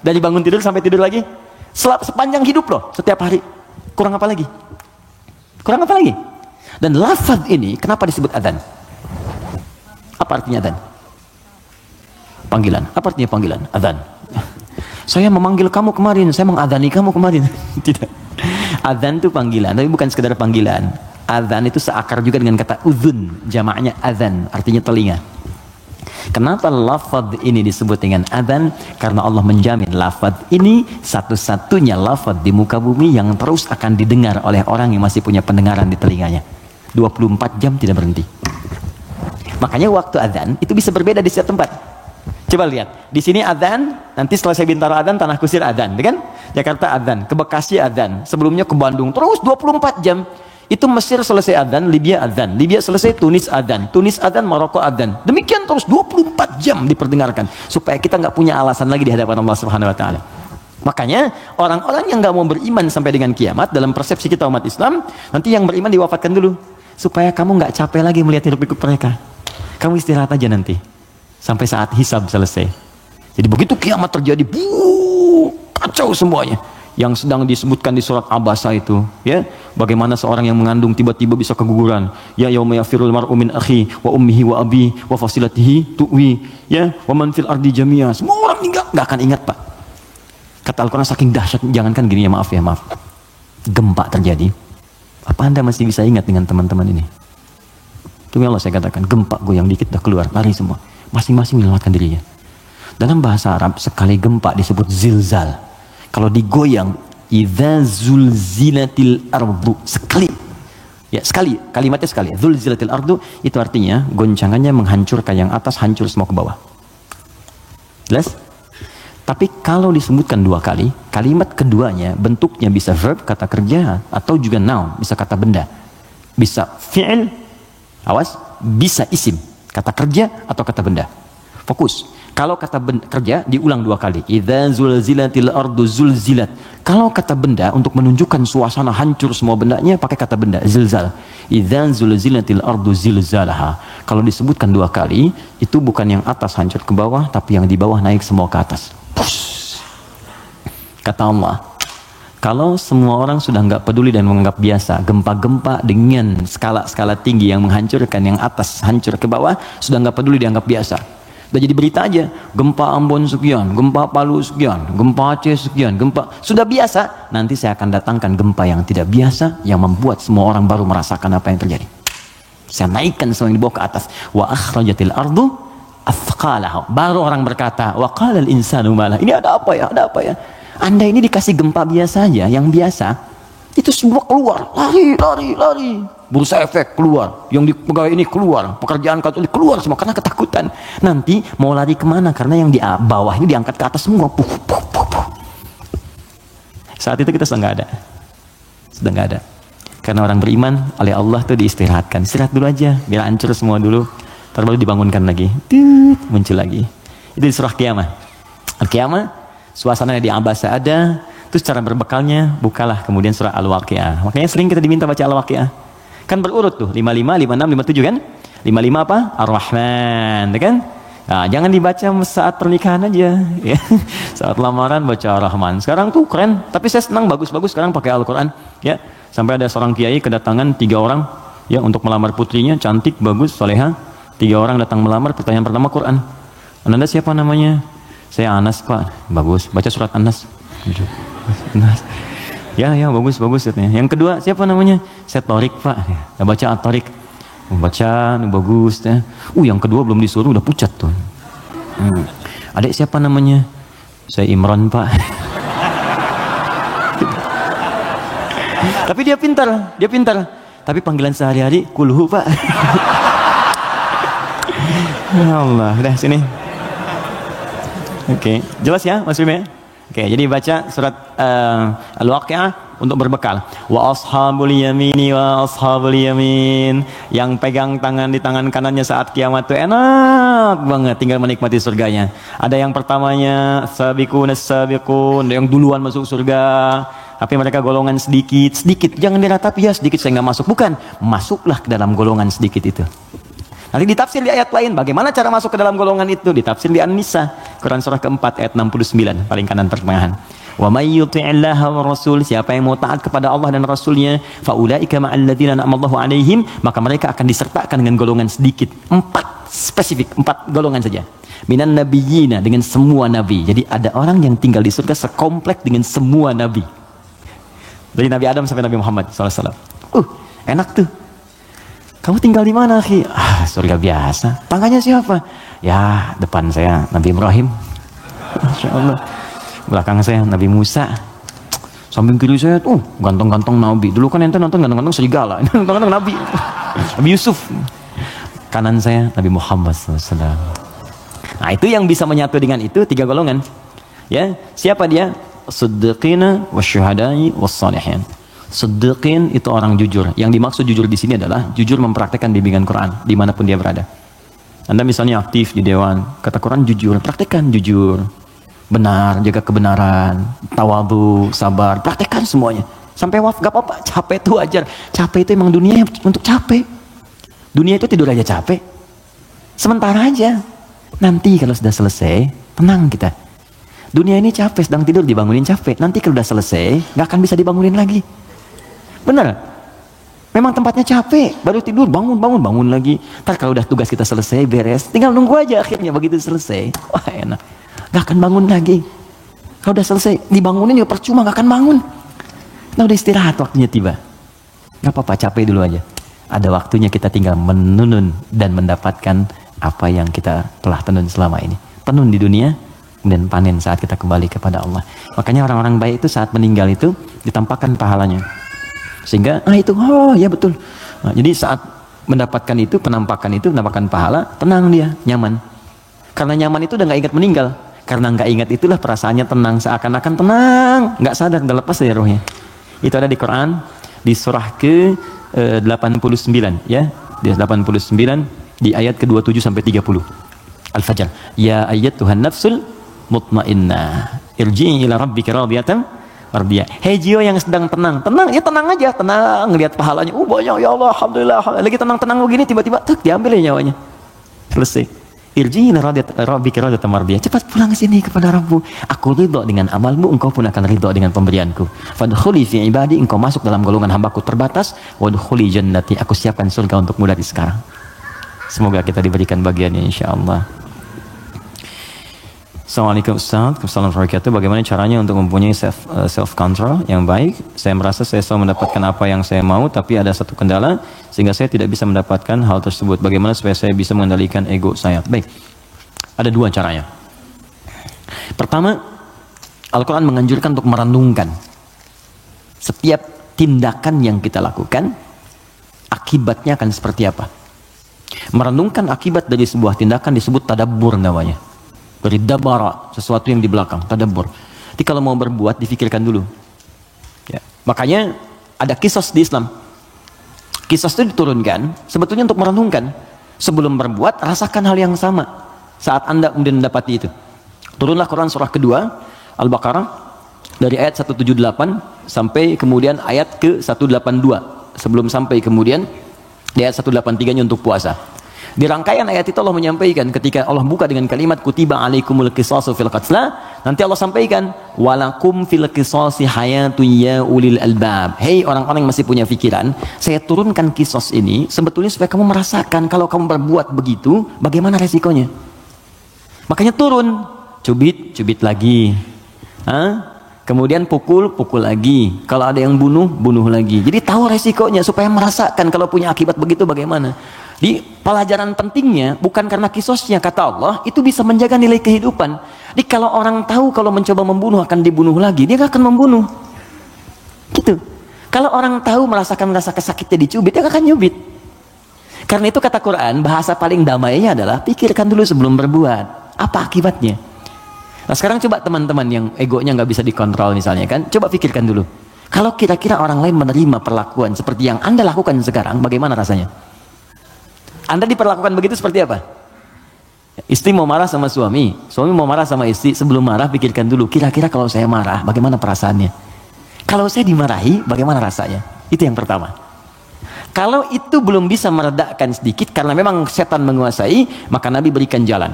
Speaker 1: Dari bangun tidur sampai tidur lagi. Sepanjang hidup loh, setiap hari. Kurang apa lagi? Kurang apa lagi? Dan lafaz ini, kenapa disebut adzan? Apa artinya adzan? Panggilan. Apa artinya panggilan? Adzan. Saya memanggil kamu kemarin, saya mengadzani kamu kemarin. Tidak. Adzan itu panggilan, tapi bukan sekedar panggilan. Adzan itu seakar juga dengan kata uzun, jamaknya adzan, artinya telinga. Kenapa lafaz ini disebut dengan adzan? Karena Allah menjamin lafaz ini satu-satunya lafaz di muka bumi yang terus akan didengar oleh orang yang masih punya pendengaran di telinganya. 24 jam tidak berhenti. Makanya waktu adzan itu bisa berbeda di setiap tempat. Coba lihat, di sini adzan, nanti setelah saya Bintaro adzan, Tanah Kusir adzan, kan? Jakarta adzan, ke Bekasi adzan, sebelumnya ke Bandung, terus 24 jam. Itu Mesir selesai adzan, Libya adzan, Libya selesai Tunis adzan, Tunis adzan, Maroko adzan. Demikian terus 24 jam diperdengarkan supaya kita nggak punya alasan lagi di hadapan Allah Subhanahu wa taala. Makanya orang-orang yang nggak mau beriman sampai dengan kiamat dalam persepsi kita umat Islam, nanti yang beriman diwafatkan dulu supaya kamu nggak capek lagi melihat hidup-pikuk mereka. Kamu istirahat aja nanti sampai saat hisab selesai. Jadi begitu kiamat terjadi, kacau semuanya. yang sedang disebutkan di surat Abasa itu, ya, bagaimana seorang yang mengandung tiba-tiba bisa keguguran, ya yauma yafirul mar'u min akhi wa ummihi wa abi wa fasilatihi tuwi, ya, wa man fil ardi jami'a. Semua orang nggak akan ingat, Pak. Kata Al-Quran saking dahsyat, jangankan gini ya, maaf, gempa terjadi, apa Anda masih bisa ingat dengan teman-teman ini? Demi Allah saya katakan, gempa goyang dikit udah keluar, lari semua, masing-masing menyelamatkan dirinya. Dalam bahasa Arab sekali gempa disebut zilzal. Kalau digoyang, idza zulzilatil ardu, sekali. Ya, sekali, kalimatnya sekali. Zulzilatil ardu itu artinya goncangannya menghancurkan yang atas, hancur semua ke bawah. Jelas? Tapi kalau disebutkan 2 kali, kalimat keduanya bentuknya bisa verb, kata kerja, atau juga noun, bisa kata benda. Bisa fi'il, awas, bisa isim, kata kerja atau kata benda. Fokus. Kalau kata kerja diulang 2 kali. Idza zulzilatil ardu zulzilat. Kalau kata benda untuk menunjukkan suasana hancur semua bendanya pakai kata benda zilzal. Idza zulzilatil ardu zilzalaha. Kalau disebutkan 2 kali, itu bukan yang atas hancur ke bawah, tapi yang di bawah naik semua ke atas. Push. Kata Allah, kalau semua orang sudah nggak peduli dan menganggap biasa gempa-gempa dengan skala-skala tinggi yang menghancurkan yang atas hancur ke bawah, sudah nggak peduli, dianggap biasa. Udah jadi berita aja, gempa Ambon sekian, gempa Palu sekian, gempa Aceh sekian, gempa, sudah biasa. Nanti saya akan datangkan gempa yang tidak biasa, yang membuat semua orang baru merasakan apa yang terjadi. Saya naikkan semua yang dibawa ke atas. Wa akhrajatil ardu athqalaha. Baru orang berkata, wa qala al insanu malah. Ini ada apa ya? Ada apa ya? Anda ini dikasih gempa biasa aja, yang biasa, itu semua keluar, lari. Bursa efek keluar, yang di pegawai ini keluar, pekerjaan kantor keluar semua karena ketakutan. Nanti mau lari kemana? Karena yang di bawah ini diangkat ke atas semua. Puh. Saat itu kita sudah nggak ada. Karena orang beriman oleh Allah tuh diistirahatkan. Istirahat dulu aja, biar hancur semua dulu. Terus baru dibangunkan lagi, muncul lagi. Itu di surah Qiyamah. Al-Qiyamah, suasananya di Abasa ada. Terus cara berbekalnya, bukalah kemudian surah Al-Waqi'ah. Makanya sering kita diminta baca Al-Waqi'ah. Kan berurut tuh, 55, 56, 57 kan? 55 apa? Ar-Rahman, kan? Nah, jangan dibaca saat pernikahan aja, ya. Saat lamaran baca Ar-Rahman. Sekarang tuh keren, tapi saya senang bagus-bagus sekarang pakai Al-Quran, ya. Sampai ada seorang kiai kedatangan 3 orang, ya, untuk melamar putrinya, cantik, bagus, soleha. 3 orang datang melamar, pertanyaan pertama Quran. Anda siapa namanya? Saya Anas, Pak. Bagus, baca surat Anas. Anas. Ya bagus katanya. Yang kedua siapa namanya? Saya Torik, Pak. Ya, baca At-Torik. Baca bagus ya. Yang kedua belum disuruh udah pucat tuh. Adik siapa namanya? Saya Imran, Pak. Tapi dia pintar. Tapi panggilan sehari-hari kulhu, Pak. Ya Allah, udah sini. Oke, jelas ya Mas Bima? Oke, jadi baca surat Al-Waqi'ah untuk berbekal. Wa ashabul yamini wa ashabul yamin. Yang pegang tangan di tangan kanannya saat kiamat itu enak banget, tinggal menikmati surganya. Ada yang pertamanya sabiqun, yang duluan masuk surga. Tapi mereka golongan sedikit. Jangan diratapi, ya sedikit saya nggak masuk. Bukan, masuklah ke dalam golongan sedikit itu. Nanti ditafsir di ayat lain, bagaimana cara masuk ke dalam golongan itu? Ditafsir di An-Nisa, Quran surah keempat ayat 69, paling kanan pertengahan. Wa may yuti'illaha wa rasul, siapa yang mau taat kepada Allah dan Rasulnya, fa ulaika ma'al ladzina an'amallahu 'alaihim, maka mereka akan disertakan dengan golongan sedikit. 4 spesifik, 4 golongan saja. Minan nabiyyina, dengan semua nabi. Jadi ada orang yang tinggal di surga sekomplek dengan semua nabi. Dari Nabi Adam sampai Nabi Muhammad SAW. Enak tuh. Kamu tinggal di mana, akhi? Surga biasa. Tangganya siapa? Ya, depan saya Nabi Ibrahim. Masya Allah. Belakang saya Nabi Musa. Samping kiri saya tuh ganteng-ganteng Nabi. Dulu kan ente nonton ganteng-ganteng serigala. Ini ganteng-ganteng Nabi. Nabi Yusuf. Kanan saya Nabi Muhammad SAW. Nah, itu yang bisa menyatu dengan itu 3 golongan. Ya, siapa dia? Siddiqina wasyuhada'i wassalihin. Siddiqin itu orang jujur. Yang dimaksud jujur di sini adalah jujur mempraktekkan bimbingan Quran dimanapun dia berada. Anda misalnya aktif di dewan, kata Quran jujur, praktekkan jujur, benar, jaga kebenaran, tawadhu, sabar, praktekkan semuanya. Sampai gak apa-apa, capek itu wajar. Capek itu emang dunia untuk capek. Dunia itu tidur aja capek. Sementara aja. Nanti kalau sudah selesai, tenang kita. Dunia ini capek, sedang tidur dibangunin capek. Nanti kalau udah selesai, nggak akan bisa dibangunin lagi. Bener? Memang tempatnya capek, baru tidur, bangun lagi. Ntar kalau udah tugas kita selesai, beres, tinggal nunggu aja akhirnya begitu selesai. Wah enak, nggak akan bangun lagi. Kalau udah selesai, dibangunin juga percuma, nggak akan bangun. Nah udah istirahat, waktunya tiba. Nggak apa-apa, capek dulu aja. Ada waktunya kita tinggal menunun dan mendapatkan apa yang kita telah tenun selama ini. Tenun di dunia, dan panen saat kita kembali kepada Allah. Makanya orang-orang baik itu saat meninggal itu ditampakkan pahalanya. Sehingga itu ya betul. Nah, jadi saat mendapatkan itu, penampakan pahala, tenang dia, nyaman. Karena nyaman itu udah nggak ingat meninggal. Karena nggak ingat itulah perasaannya tenang, seakan-akan tenang, nggak sadar, udah lepas dari rohnya. Itu ada di Quran di surah ke 89 ya, di 89 di ayat ke-27 sampai 30. Al-Fajr. Ya ayyatuhan nafsul mutmainnah irji'i ila rabbika radiyatan mardiyah. Hei jiwa yang sedang tenang ya tenang aja, tenang ngelihat pahalanya. Banyak ya Allah, alhamdulillah. Lagi tenang-tenang begini tiba-tiba diambil ya nyawanya. Selesai. Irji'i ila rabbika radiyatan mardiyah. Cepat pulang ke sini kepada Rabbmu. Aku ridha dengan amalmu, engkau pun akan ridha dengan pemberianku. Fadkhuli fi ibadi, engkau masuk dalam golongan hambaku terbatas. Wadkhuli jannati, aku siapkan surga untukmu dari sekarang. Semoga kita diberikan bagiannya insyaallah. Assalamualaikum Ustaz, Assalamualaikum. Bagaimana caranya untuk mempunyai self control yang baik? Saya merasa saya selalu mendapatkan apa yang saya mau, tapi ada satu kendala sehingga saya tidak bisa mendapatkan hal tersebut. Bagaimana supaya saya bisa mengendalikan ego saya? Baik, ada dua caranya. Pertama, Al-Quran menganjurkan untuk merenungkan setiap tindakan yang kita lakukan, akibatnya akan seperti apa. Merenungkan akibat dari sebuah tindakan disebut tadabbur namanya. Dari dabara, sesuatu yang di belakang, tadabbur. Jadi kalau mau berbuat, difikirkan dulu. Ya. Makanya ada kisos di Islam. Kisos itu diturunkan sebetulnya untuk merenungkan. Sebelum berbuat, rasakan hal yang sama saat Anda kemudian mendapati itu. Turunlah Quran surah kedua, Al-Baqarah, dari ayat 178 sampai kemudian ayat ke 182. Sebelum sampai kemudian di ayat 183-nya untuk puasa. Di rangkaian ayat itu Allah menyampaikan ketika Allah buka dengan kalimat kutiba alaikumul qisasu fil qatla, nanti Allah sampaikan walakum fil qisasi hayatun ya ulil albab. Hei orang-orang yang masih punya pikiran, saya turunkan kisos ini sebetulnya supaya kamu merasakan kalau kamu berbuat begitu bagaimana resikonya. Makanya turun, cubit lagi. Kemudian pukul lagi. Kalau ada yang bunuh lagi. Jadi tahu resikonya supaya merasakan kalau punya akibat begitu bagaimana. Di pelajaran pentingnya bukan karena kisosnya, kata Allah itu bisa menjaga nilai kehidupan. Jadi kalau orang tahu kalau mencoba membunuh akan dibunuh lagi, dia gak akan membunuh. Gitu. Kalau orang tahu merasakan rasa kesakitnya dicubit, dia gak akan nyubit. Karena itu kata Quran, bahasa paling damainya adalah pikirkan dulu sebelum berbuat. Apa akibatnya? Nah sekarang coba teman-teman yang egonya gak bisa dikontrol misalnya kan, coba pikirkan dulu. Kalau kira-kira orang lain menerima perlakuan seperti yang Anda lakukan sekarang, bagaimana rasanya? Anda diperlakukan begitu seperti apa? Istri mau marah sama suami mau marah sama istri, sebelum marah pikirkan dulu, kira-kira kalau saya marah bagaimana perasaannya? Kalau saya dimarahi bagaimana rasanya? Itu yang pertama. Kalau itu belum bisa meredakan sedikit karena memang setan menguasai, maka Nabi berikan jalan.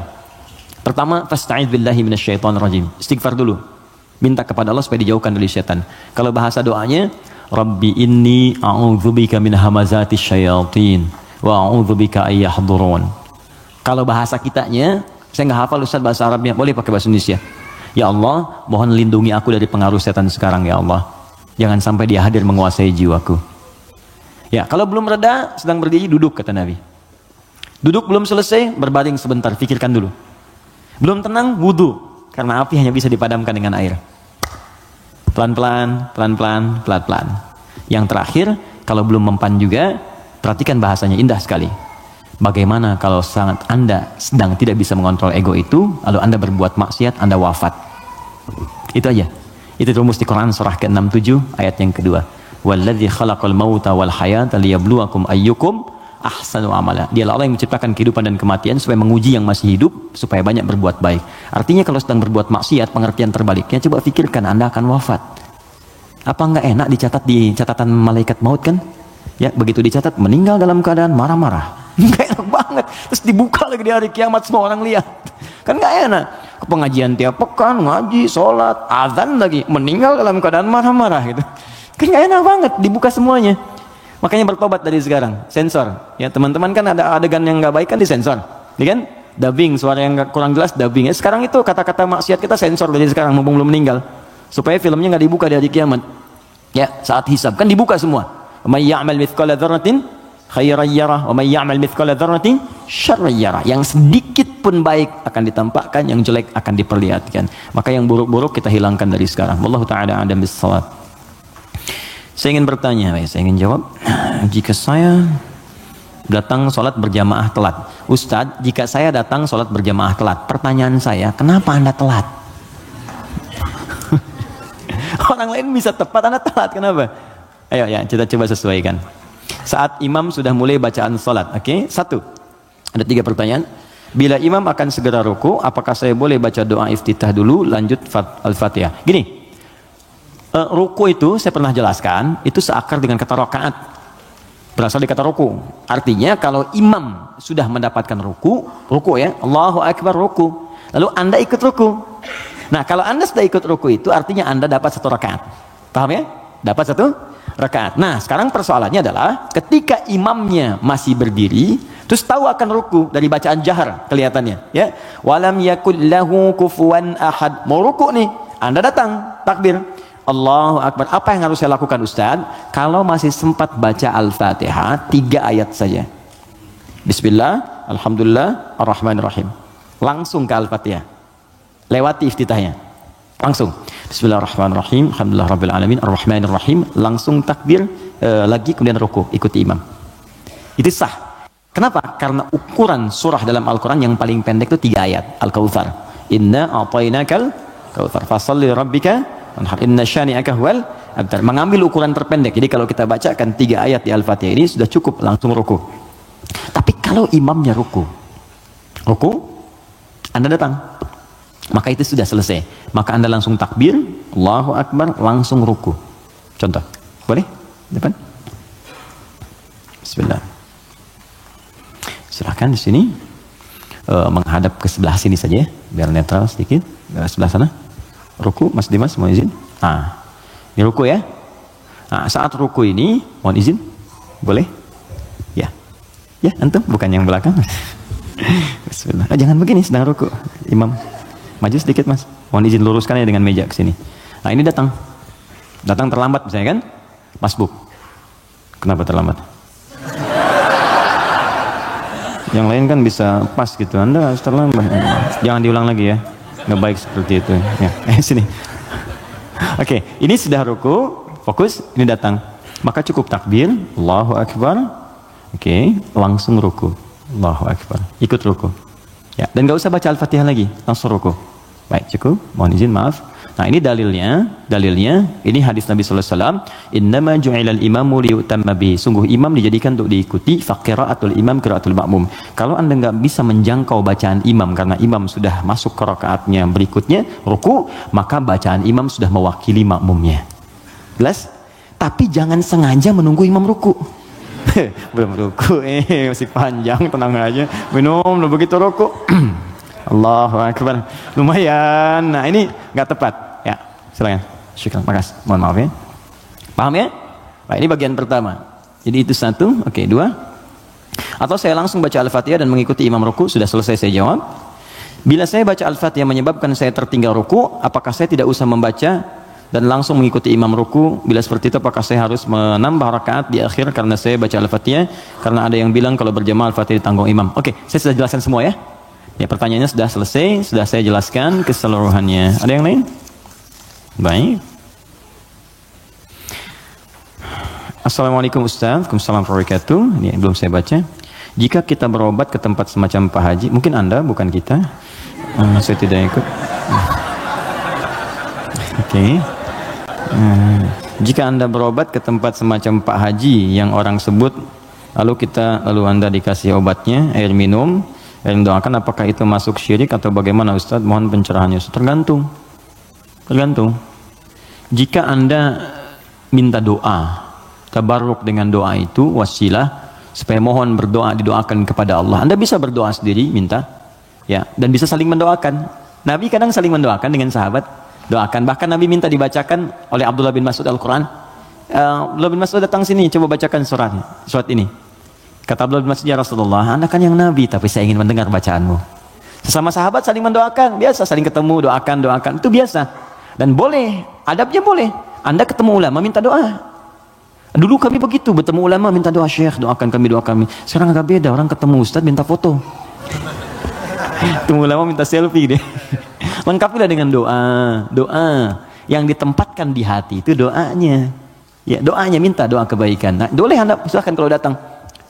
Speaker 1: Pertama, fasta'idz billahi minasyaitonir rajim. Istighfar dulu. Minta kepada Allah supaya dijauhkan dari setan. Kalau bahasa doanya, Rabbi inni a'udzubika min hamazati syayatin wa a'udzubika ayyahdurun. Kalau bahasa kitanya, saya nggak hafal Ustaz bahasa Arabnya, boleh pakai bahasa Indonesia. Ya Allah, mohon lindungi aku dari pengaruh setan sekarang ya Allah. Jangan sampai dia hadir menguasai jiwaku. Ya, kalau belum reda, sedang berdiri, duduk kata Nabi. Duduk belum selesai, berbaring sebentar, pikirkan dulu. Belum tenang, wudu, karena api hanya bisa dipadamkan dengan air. Pelan-pelan. Yang terakhir, kalau belum mempan juga, perhatikan bahasanya, indah sekali. Bagaimana kalau sangat Anda sedang tidak bisa mengontrol ego itu, lalu Anda berbuat maksiat, Anda wafat. Itu aja. Itu rumus di Quran surah ke-67 ayat yang kedua. Walladzi khalaqal mauta wal hayata liyabluwakum ayyukum ahsanu amala. Dialah Allah yang menciptakan kehidupan dan kematian supaya menguji yang masih hidup supaya banyak berbuat baik. Artinya kalau sedang berbuat maksiat, pengertian terbaliknya, coba pikirkan Anda akan wafat. Apa enggak enak dicatat di catatan malaikat maut kan? Ya, begitu dicatat meninggal dalam keadaan marah-marah. Nggak enak banget. Terus dibuka lagi di hari kiamat semua orang lihat. Kan nggak enak. ke pengajian tiap pekan, ngaji, sholat, azan lagi, meninggal dalam keadaan marah-marah gitu. Kan gak enak banget, dibuka semuanya. Makanya bertobat dari sekarang, sensor. Ya teman-teman kan ada adegan yang nggak baik kan disensor, ya kan? Dubbing, suara yang kurang jelas dubbing. Ya, sekarang itu kata-kata maksiat kita sensor dari sekarang, mumpung belum meninggal, supaya filmnya nggak dibuka di hari kiamat. Ya saat hisab kan dibuka semua. May ya'mal mithqala dzarratin khairan yarah, wa may ya'mal mithqala dzarratin syarran yarah. Yang sedikit pun baik akan ditampakkan, yang jelek akan diperlihatkan. Maka yang buruk-buruk kita hilangkan dari sekarang. Wallahu taala a'lam bissawab. Saya ingin bertanya, saya ingin jawab. Jika saya datang sholat berjamaah telat, Ustadz, jika saya datang sholat berjamaah telat, pertanyaan saya, kenapa Anda telat? Orang lain bisa tepat, Anda telat, kenapa? Ayo ya, kita coba sesuaikan. Saat imam sudah mulai bacaan sholat, oke? Satu, ada 3 pertanyaan. Bila imam akan segera ruku, apakah saya boleh baca doa iftitah dulu, lanjut al-fatihah? Gini, ruku itu saya pernah jelaskan, itu seakar dengan kata rakaat, berasal dari kata ruku. Artinya kalau imam sudah mendapatkan ruku ya, Allahu Akbar ruku, lalu anda ikut ruku. Nah kalau anda sudah ikut ruku itu artinya anda dapat 1 rakaat, paham ya? Dapat 1 rakaat. Nah sekarang persoalannya adalah ketika imamnya masih berdiri, terus tahu akan ruku dari bacaan jahar kelihatannya, ya. Walam yakul lahu kufuwan ahad, mau ruku nih, anda datang takbir Allahu Akbar. Apa yang harus saya lakukan Ustaz? Kalau masih sempat baca Al-Fatihah 3 ayat saja. Bismillah, Alhamdulillah, Ar-Rahmanir-Rahim. Langsung ke Al-Fatihah. Lewati iftitahnya. Langsung. Bismillahirrahmanirrahim, Alhamdulillah Rabbil Alamin, Ar-Rahmanir-Rahim. Langsung takbir, lagi kemudian ruku, ikuti imam. Itu sah. Kenapa? Karena ukuran surah dalam Al-Quran yang paling pendek itu 3 ayat. Al-Kautsar. Inna a'tainakal kautsar. Fasholli rabbika inna syani'aka huwal abtar. Mengambil ukuran terpendek. Jadi kalau kita bacakan 3 ayat di Al-Fatihah ini sudah cukup, langsung ruku. Tapi kalau imamnya ruku, Anda datang, maka itu sudah selesai. Maka Anda langsung takbir, Allahu Akbar, langsung ruku. Contoh, boleh? Depan. Bismillah. Silakan di sini menghadap ke sebelah sini saja ya, biar netral sedikit. Ke sebelah sana. Ruku, Mas Dimas, mohon izin. Ini ruku ya. Saat ruku ini, mohon izin, boleh? Ya, antum, bukan yang belakang. Bismillah. Jangan begini, sedang ruku. Imam, maju sedikit Mas. Mohon izin luruskan ya dengan meja ke sini. Nah ini datang terlambat misalnya kan? Mas Buk, kenapa terlambat? Yang lain kan bisa pas gitu, Anda harus terlambat. Jangan diulang lagi ya. Nggak baik seperti itu ya. Sini. Oke, ini sudah ruku, fokus, ini datang, maka cukup takbir, Allahu Akbar. Oke, langsung ruku, Allahu Akbar, ikut ruku ya, dan nggak usah baca Al-Fatihah lagi, langsung ruku. Baik, cukup, mohon izin, maaf. Nah ini dalilnya ini hadis Nabi SAW, innama ju'ilal imamu liyutamma bihi, sungguh imam dijadikan untuk diikuti, faqira'atul imam qira'atul ma'mum. Kalau anda nggak bisa menjangkau bacaan imam karena imam sudah masuk ke rakaatnya berikutnya, ruku, maka bacaan imam sudah mewakili makmumnya. Jelas? Tapi jangan sengaja menunggu imam ruku. Belum ruku, masih panjang, tenang aja, belum begitu ruku. Allahu Akbar, lumayan. Nah ini nggak tepat ya, silakan. Syukran, makasih, mohon maaf ya. Paham ya? Nah, ini bagian pertama. Jadi itu 1, oke, 2. Atau saya langsung baca Al-Fatihah dan mengikuti imam ruku, sudah selesai saya jawab. Bila saya baca Al-Fatihah menyebabkan saya tertinggal ruku, apakah saya tidak usah membaca dan langsung mengikuti imam ruku? Bila seperti itu, apakah saya harus menambah rakaat di akhir karena saya baca Al-Fatihah? Karena ada yang bilang kalau berjamaah Al-Fatihah ditanggung imam. Oke, saya sudah jelaskan semua ya. Ya, pertanyaannya sudah selesai, sudah saya jelaskan keseluruhannya. Ada yang lain? Baik. Assalamualaikum Ustaz. Waalaikumsalam warahmatullahi wabarakatuh. Ini belum saya baca. Jika kita berobat ke tempat semacam Pak Haji, mungkin Anda, bukan kita. Saya tidak ikut. Oke. Jika Anda berobat ke tempat semacam Pak Haji yang orang sebut, lalu Anda dikasih obatnya, air minum, yang doakan, apakah itu masuk syirik atau bagaimana Ustaz? Mohon pencerahannya. Tergantung. Jika Anda minta doa, tabarruk dengan doa itu, wasilah, supaya mohon berdoa, didoakan kepada Allah. Anda bisa berdoa sendiri, minta, ya, dan bisa saling mendoakan. Nabi kadang saling mendoakan dengan sahabat, doakan. Bahkan Nabi minta dibacakan oleh Abdullah bin Mas'ud Al-Quran. Abdullah bin Mas'ud datang sini, coba bacakan surat ini. Kata Abdullah bin Mas'ud, ya Rasulullah, Anda kan yang Nabi, tapi saya ingin mendengar bacaanmu. Sesama sahabat saling mendoakan, biasa saling ketemu, doakan, itu biasa. Dan boleh, adabnya boleh. Anda ketemu ulama, minta doa. Dulu kami begitu, bertemu ulama, minta doa, Syekh, doakan kami. Sekarang agak beda, orang ketemu Ustaz, minta foto. Ketemu ulama, minta selfie deh. Lengkapilah dengan doa yang ditempatkan di hati, itu doanya. Ya, doanya, minta doa kebaikan. Nah, boleh Anda, silahkan kalau datang.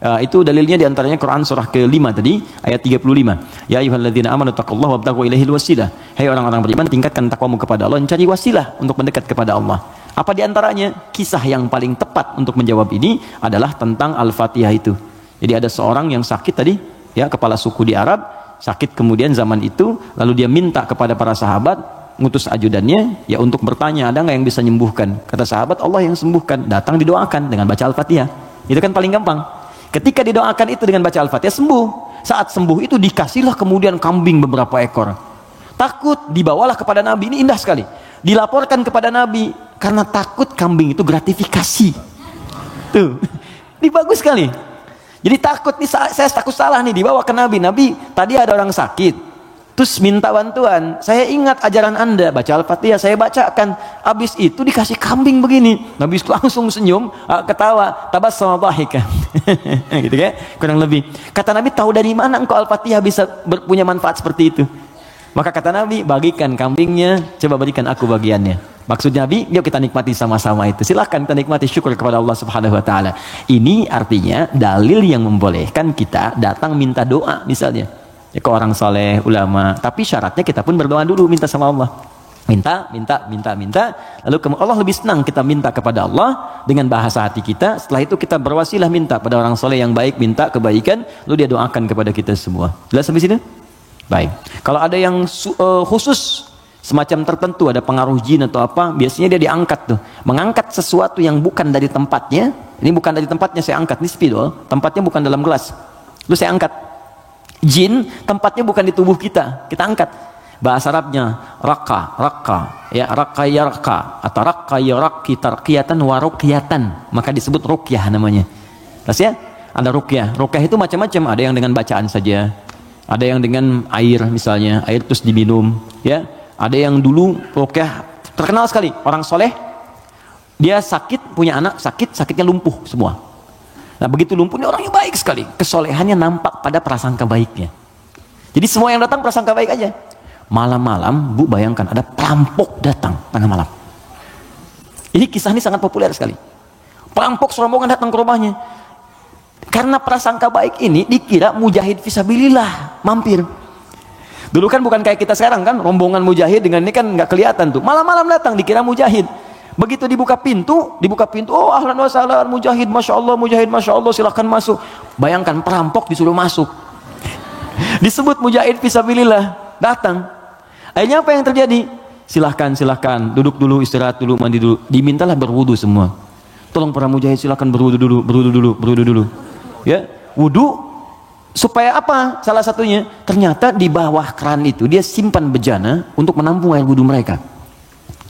Speaker 1: Itu dalilnya diantaranya Quran surah ke-5 tadi ayat 35. Ya ayyuhalladzina amanu taqullaha wabtaghu ilaihil wasilah. Hai orang-orang beriman, tingkatkan takwamu kepada Allah dan cari wasilah untuk mendekat kepada Allah. Apa diantaranya? Kisah yang paling tepat untuk menjawab ini adalah tentang Al-Fatihah itu. Jadi ada seorang yang sakit tadi, ya, kepala suku di Arab, sakit kemudian zaman itu, lalu dia minta kepada para sahabat, ngutus ajudannya, ya, untuk bertanya ada nggak yang bisa menyembuhkan. Kata sahabat, Allah yang sembuhkan. Datang didoakan dengan baca Al-Fatihah. Itu kan paling gampang. Ketika didoakan itu dengan baca Al-Fatihah, sembuh. Saat sembuh itu dikasihlah kemudian kambing beberapa ekor. Takut, dibawalah kepada Nabi. Ini indah sekali. Dilaporkan kepada Nabi karena takut kambing itu gratifikasi. Tuh, ini bagus sekali. Jadi takut nih, saya takut salah nih, dibawa ke Nabi. Nabi, tadi ada orang sakit, terus minta bantuan. Saya ingat ajaran Anda, baca Al-Fatihah, saya bacakan. Habis itu dikasih kambing begini. Nabi langsung senyum, ketawa, tabassama dhahikan. Gitu kan? Kurang lebih. Kata Nabi, tahu dari mana engkau Al-Fatihah bisa punya manfaat seperti itu? Maka kata Nabi, bagikan kambingnya, coba berikan aku bagiannya. Maksud Nabi, yuk kita nikmati sama-sama itu. Silahkan kita nikmati, syukur kepada Allah Subhanahu Wa Taala. Ini artinya dalil yang membolehkan kita datang minta doa misalnya. Ya, ke orang soleh, ulama. Tapi syaratnya kita pun berdoa dulu, minta sama Allah. Minta. Lalu Allah lebih senang kita minta kepada Allah dengan bahasa hati kita. Setelah itu kita berwasilah minta pada orang soleh yang baik, minta kebaikan, lalu dia doakan kepada kita semua. Jelas sampai sini? Baik. Kalau ada yang khusus semacam tertentu, ada pengaruh jin atau apa, biasanya dia diangkat tuh. Mengangkat sesuatu yang bukan dari tempatnya. Ini bukan dari tempatnya, saya angkat. Ini spidol, tempatnya bukan dalam gelas. Lalu saya angkat. Jin tempatnya bukan di tubuh kita angkat. Bahasa Arabnya raka, ya, raka atau raka yaraki tarqiyatan wa ruqyatan, maka disebut ruqyah namanya. Terus ya, ada ruqyah itu macam-macam, ada yang dengan bacaan saja, ada yang dengan air misalnya, air terus diminum, ya. Ada yang dulu ruqyah terkenal sekali, orang soleh, dia sakit, punya anak sakitnya lumpuh semua. Nah, begitu lumpuh, ini orangnya baik sekali. Kesolehannya nampak pada prasangka baiknya. Jadi semua yang datang prasangka baik aja. Malam-malam, Bu, bayangkan ada perampok datang tengah malam. Ini kisah ini sangat populer sekali. Perampok serombongan datang ke rumahnya. Karena prasangka baik ini dikira mujahid fisabilillah, mampir. Dulu kan bukan kayak kita sekarang kan, rombongan mujahid dengan ini kan nggak kelihatan tuh. Malam-malam datang dikira mujahid. Begitu dibuka pintu, oh ahlan wa sahlan mujahid, masya Allah, silahkan masuk. Bayangkan perampok disuruh masuk. Disebut mujahid fisabilillah, datang. Akhirnya apa yang terjadi? Silahkan, duduk dulu, istirahat dulu, mandi dulu. Dimintalah berwudu semua. Tolong para mujahid silahkan berwudu dulu. Ya, wudu supaya apa? Salah satunya, ternyata di bawah keran itu dia simpan bejana untuk menampung air wudu mereka.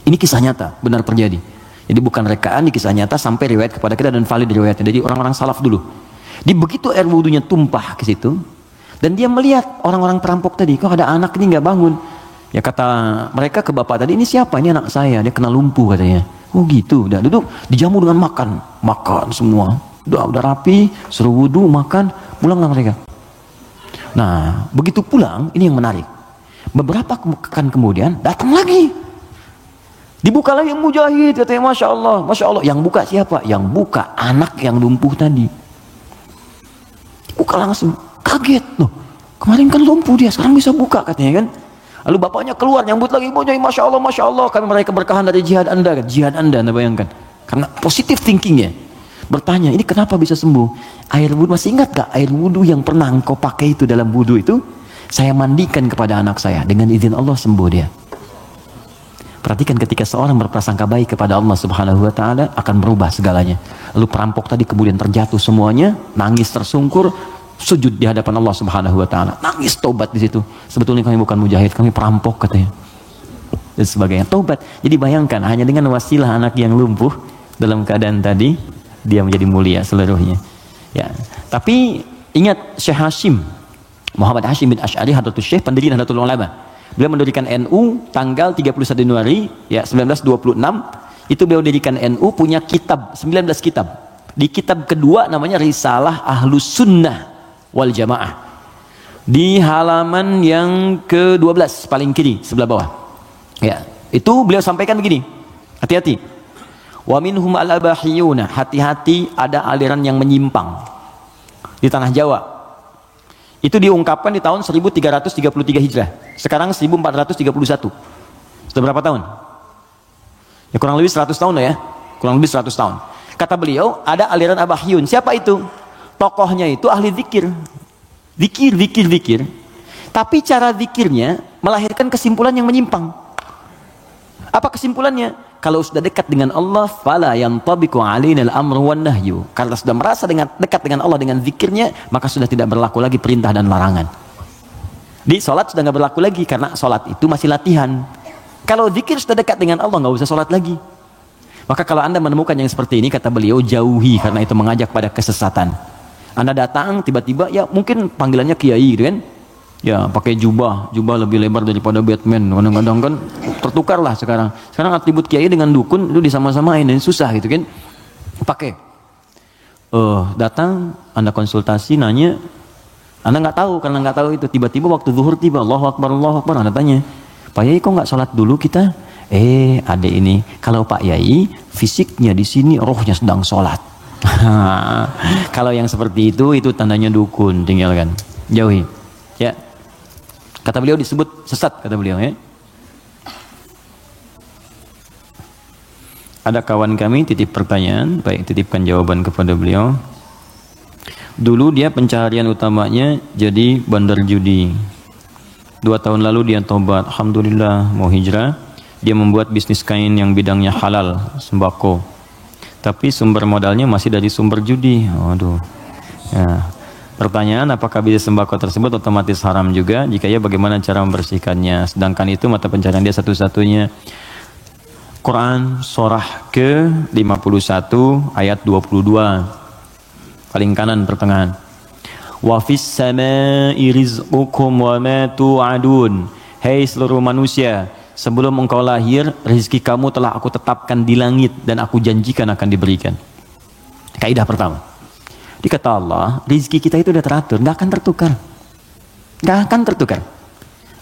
Speaker 1: Ini kisah nyata, benar terjadi. Jadi bukan rekaan, di kisah nyata sampai riwayat kepada kita dan valid riwayatnya. Jadi orang-orang salaf dulu. Di begitu air wudunya tumpah ke situ, dan dia melihat orang-orang perampok tadi, kok ada anak ini nggak bangun. Ya kata mereka ke bapak tadi, ini siapa? Ini anak saya, dia kena lumpuh katanya. Oh gitu, udah duduk, dijamu dengan makan semua. Udah rapi, suruh wudu, makan, pulanglah mereka. Nah, begitu pulang, ini yang menarik. Beberapa pekan kemudian datang lagi. Dibuka lagi yang mujahid, katanya masya Allah. Yang buka siapa? Yang buka anak yang lumpuh tadi. Buka langsung, kaget loh. Kemarin kan lumpuh dia, sekarang bisa buka katanya kan. Lalu bapaknya keluar nyambut lagi, masya Allah, kami mereka keberkahan dari jihad anda, anda bayangkan. Karena positif thinkingnya. Bertanya, ini kenapa bisa sembuh? Air wudhu, masih ingat gak air wudhu yang pernah engkau pakai itu dalam wudhu itu? Saya mandikan kepada anak saya, dengan izin Allah sembuh dia. Perhatikan ketika seorang berprasangka baik kepada Allah Subhanahu Wa Taala akan berubah segalanya. Lalu perampok tadi kemudian terjatuh semuanya, nangis tersungkur, sujud di hadapan Allah Subhanahu wa taala. Nangis tobat di situ. Sebetulnya kami bukan mujahid, kami perampok katanya. Dan sebagainya. Tobat. Jadi bayangkan hanya dengan wasilah anak yang lumpuh dalam keadaan tadi dia menjadi mulia seluruhnya. Ya. Tapi ingat Syekh Hashim Muhammad Hashim bin Asy'ari Hadratus Syekh, pendiri Nahdlatul Ulama. Beliau mendirikan NU tanggal 31 Januari ya 1926. Itu beliau dirikan NU, punya kitab 19 kitab. Di kitab kedua namanya Risalah Ahlus Sunnah wal Jamaah. Di halaman yang ke-12 paling kiri sebelah bawah. Ya, itu beliau sampaikan begini. Hati-hati. Wa minhum al-abahiyuna, hati-hati ada aliran yang menyimpang di tanah Jawa. Itu diungkapkan di tahun 1333 Hijrah. Sekarang 1431. Sudah berapa tahun? Ya kurang lebih 100 tahun lah ya. Kurang lebih 100 tahun. Kata beliau, ada aliran Abahiyun. Siapa itu? Tokohnya itu ahli zikir. Zikir. Tapi cara zikirnya melahirkan kesimpulan yang menyimpang. Apa kesimpulannya? Kalau sudah dekat dengan Allah, fala yantabiqu alaina al-amru wan nahyu. Kalau sudah merasa dekat dengan Allah dengan zikirnya, maka sudah tidak berlaku lagi perintah dan larangan. Di salat sudah nggak berlaku lagi karena salat itu masih latihan. Kalau zikir sudah dekat dengan Allah, nggak usah salat lagi. Maka kalau Anda menemukan yang seperti ini, kata beliau, jauhi, karena itu mengajak pada kesesatan. Anda datang tiba-tiba, ya mungkin panggilannya kiai gitu kan, ya pakai jubah lebih lebar daripada Batman, kadang-kadang kan tertukar lah sekarang atribut kiai dengan dukun itu disama-samain, dan susah gitu kan. Pakai datang Anda konsultasi, nanya, Anda nggak tahu, karena nggak tahu itu, tiba-tiba waktu zuhur tiba, Allahu Akbar, Anda tanya, Pak Yai kok nggak sholat dulu kita? Ada ini, kalau Pak Yai fisiknya di sini, rohnya sedang sholat. Kalau yang seperti itu tandanya dukun, tinggalkan, jauhi. Ya, kata beliau disebut sesat, kata beliau ya. Ada kawan kami titip pertanyaan, baik titipkan jawaban kepada beliau. Dulu dia pencaharian utamanya jadi bandar judi. 2 tahun lalu dia tobat, alhamdulillah, mau hijrah. Dia membuat bisnis kain yang bidangnya halal, sembako. Tapi sumber modalnya masih dari sumber judi. Waduh. Ya. Pertanyaan, apakah bisnis sembako tersebut otomatis haram juga? Jika ya, bagaimana cara membersihkannya? Sedangkan itu mata pencarian dia satu-satunya. Quran surah ke-51 ayat 22. Paling kanan pertengahan. Wa fis samai rizqukum wa ma tu'adun. Hei seluruh manusia, sebelum engkau lahir, rezeki kamu telah aku tetapkan di langit dan aku janjikan akan diberikan. Kaidah pertama. Dikata Allah, rezeki kita itu sudah teratur, nggak akan tertukar. Nggak akan tertukar.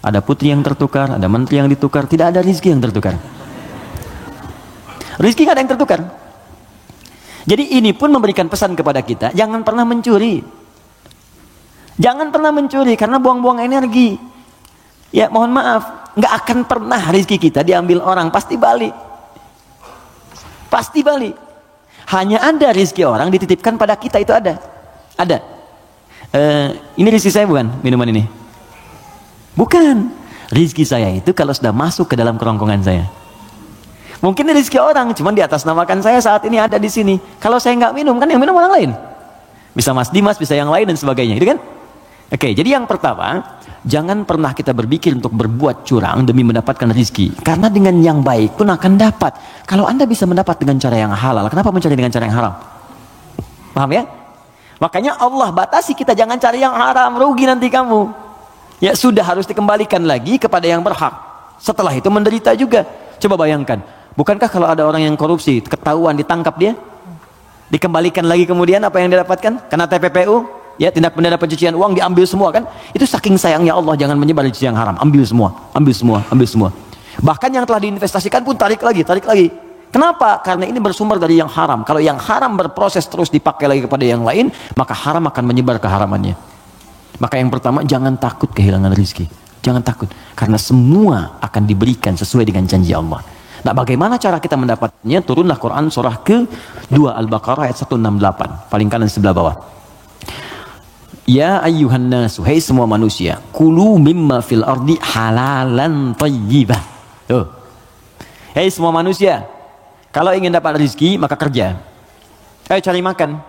Speaker 1: Ada putri yang tertukar, ada menteri yang ditukar, tidak ada rezeki yang tertukar. Rezeki nggak ada yang tertukar. Jadi ini pun memberikan pesan kepada kita, jangan pernah mencuri. Jangan pernah mencuri karena buang-buang energi. Ya mohon maaf, nggak akan pernah rezeki kita diambil orang, pasti balik. Pasti balik. Hanya ada rezeki orang dititipkan pada kita, itu ada. Ada. Ini rezeki saya bukan minuman ini? Bukan. Rezeki saya itu kalau sudah masuk ke dalam kerongkongan saya. Mungkin ini rezeki orang, cuman di atas namakan saya saat ini ada di sini. Kalau saya nggak minum, kan yang minum orang lain. Bisa Mas Dimas, bisa yang lain dan sebagainya, gitu kan? Oke, jadi yang pertama, jangan pernah kita berpikir untuk berbuat curang demi mendapatkan rezeki. Karena dengan yang baik pun akan dapat. Kalau Anda bisa mendapat dengan cara yang halal, kenapa mencari dengan cara yang haram? Paham ya? Makanya Allah batasi kita, jangan cari yang haram, rugi nanti kamu. Ya sudah, harus dikembalikan lagi kepada yang berhak. Setelah itu menderita juga. Coba bayangkan, bukankah kalau ada orang yang korupsi, ketahuan, ditangkap dia, dikembalikan lagi kemudian apa yang didapatkan? Karena TPPU, ya tindak pidana pencucian uang, diambil semua kan? Itu saking sayangnya Allah, jangan menyebar rezeki yang haram, ambil semua, ambil semua, ambil semua. Bahkan yang telah diinvestasikan pun tarik lagi, tarik lagi. Kenapa? Karena ini bersumber dari yang haram. Kalau yang haram berproses terus dipakai lagi kepada yang lain, maka haram akan menyebar keharamannya. Maka yang pertama, jangan takut kehilangan rezeki. Jangan takut, karena semua akan diberikan sesuai dengan janji Allah. Nah, bagaimana cara kita mendapatnya? Turunlah Quran surah ke-2 Al-Baqarah ayat 168, paling kanan sebelah bawah. Ya ayyuhan nasu, hai semua manusia, kulu mimma fil ardi halalan thayyibah. Tuh. Hai semua manusia, kalau ingin dapat rezeki maka kerja. Ayo cari makan.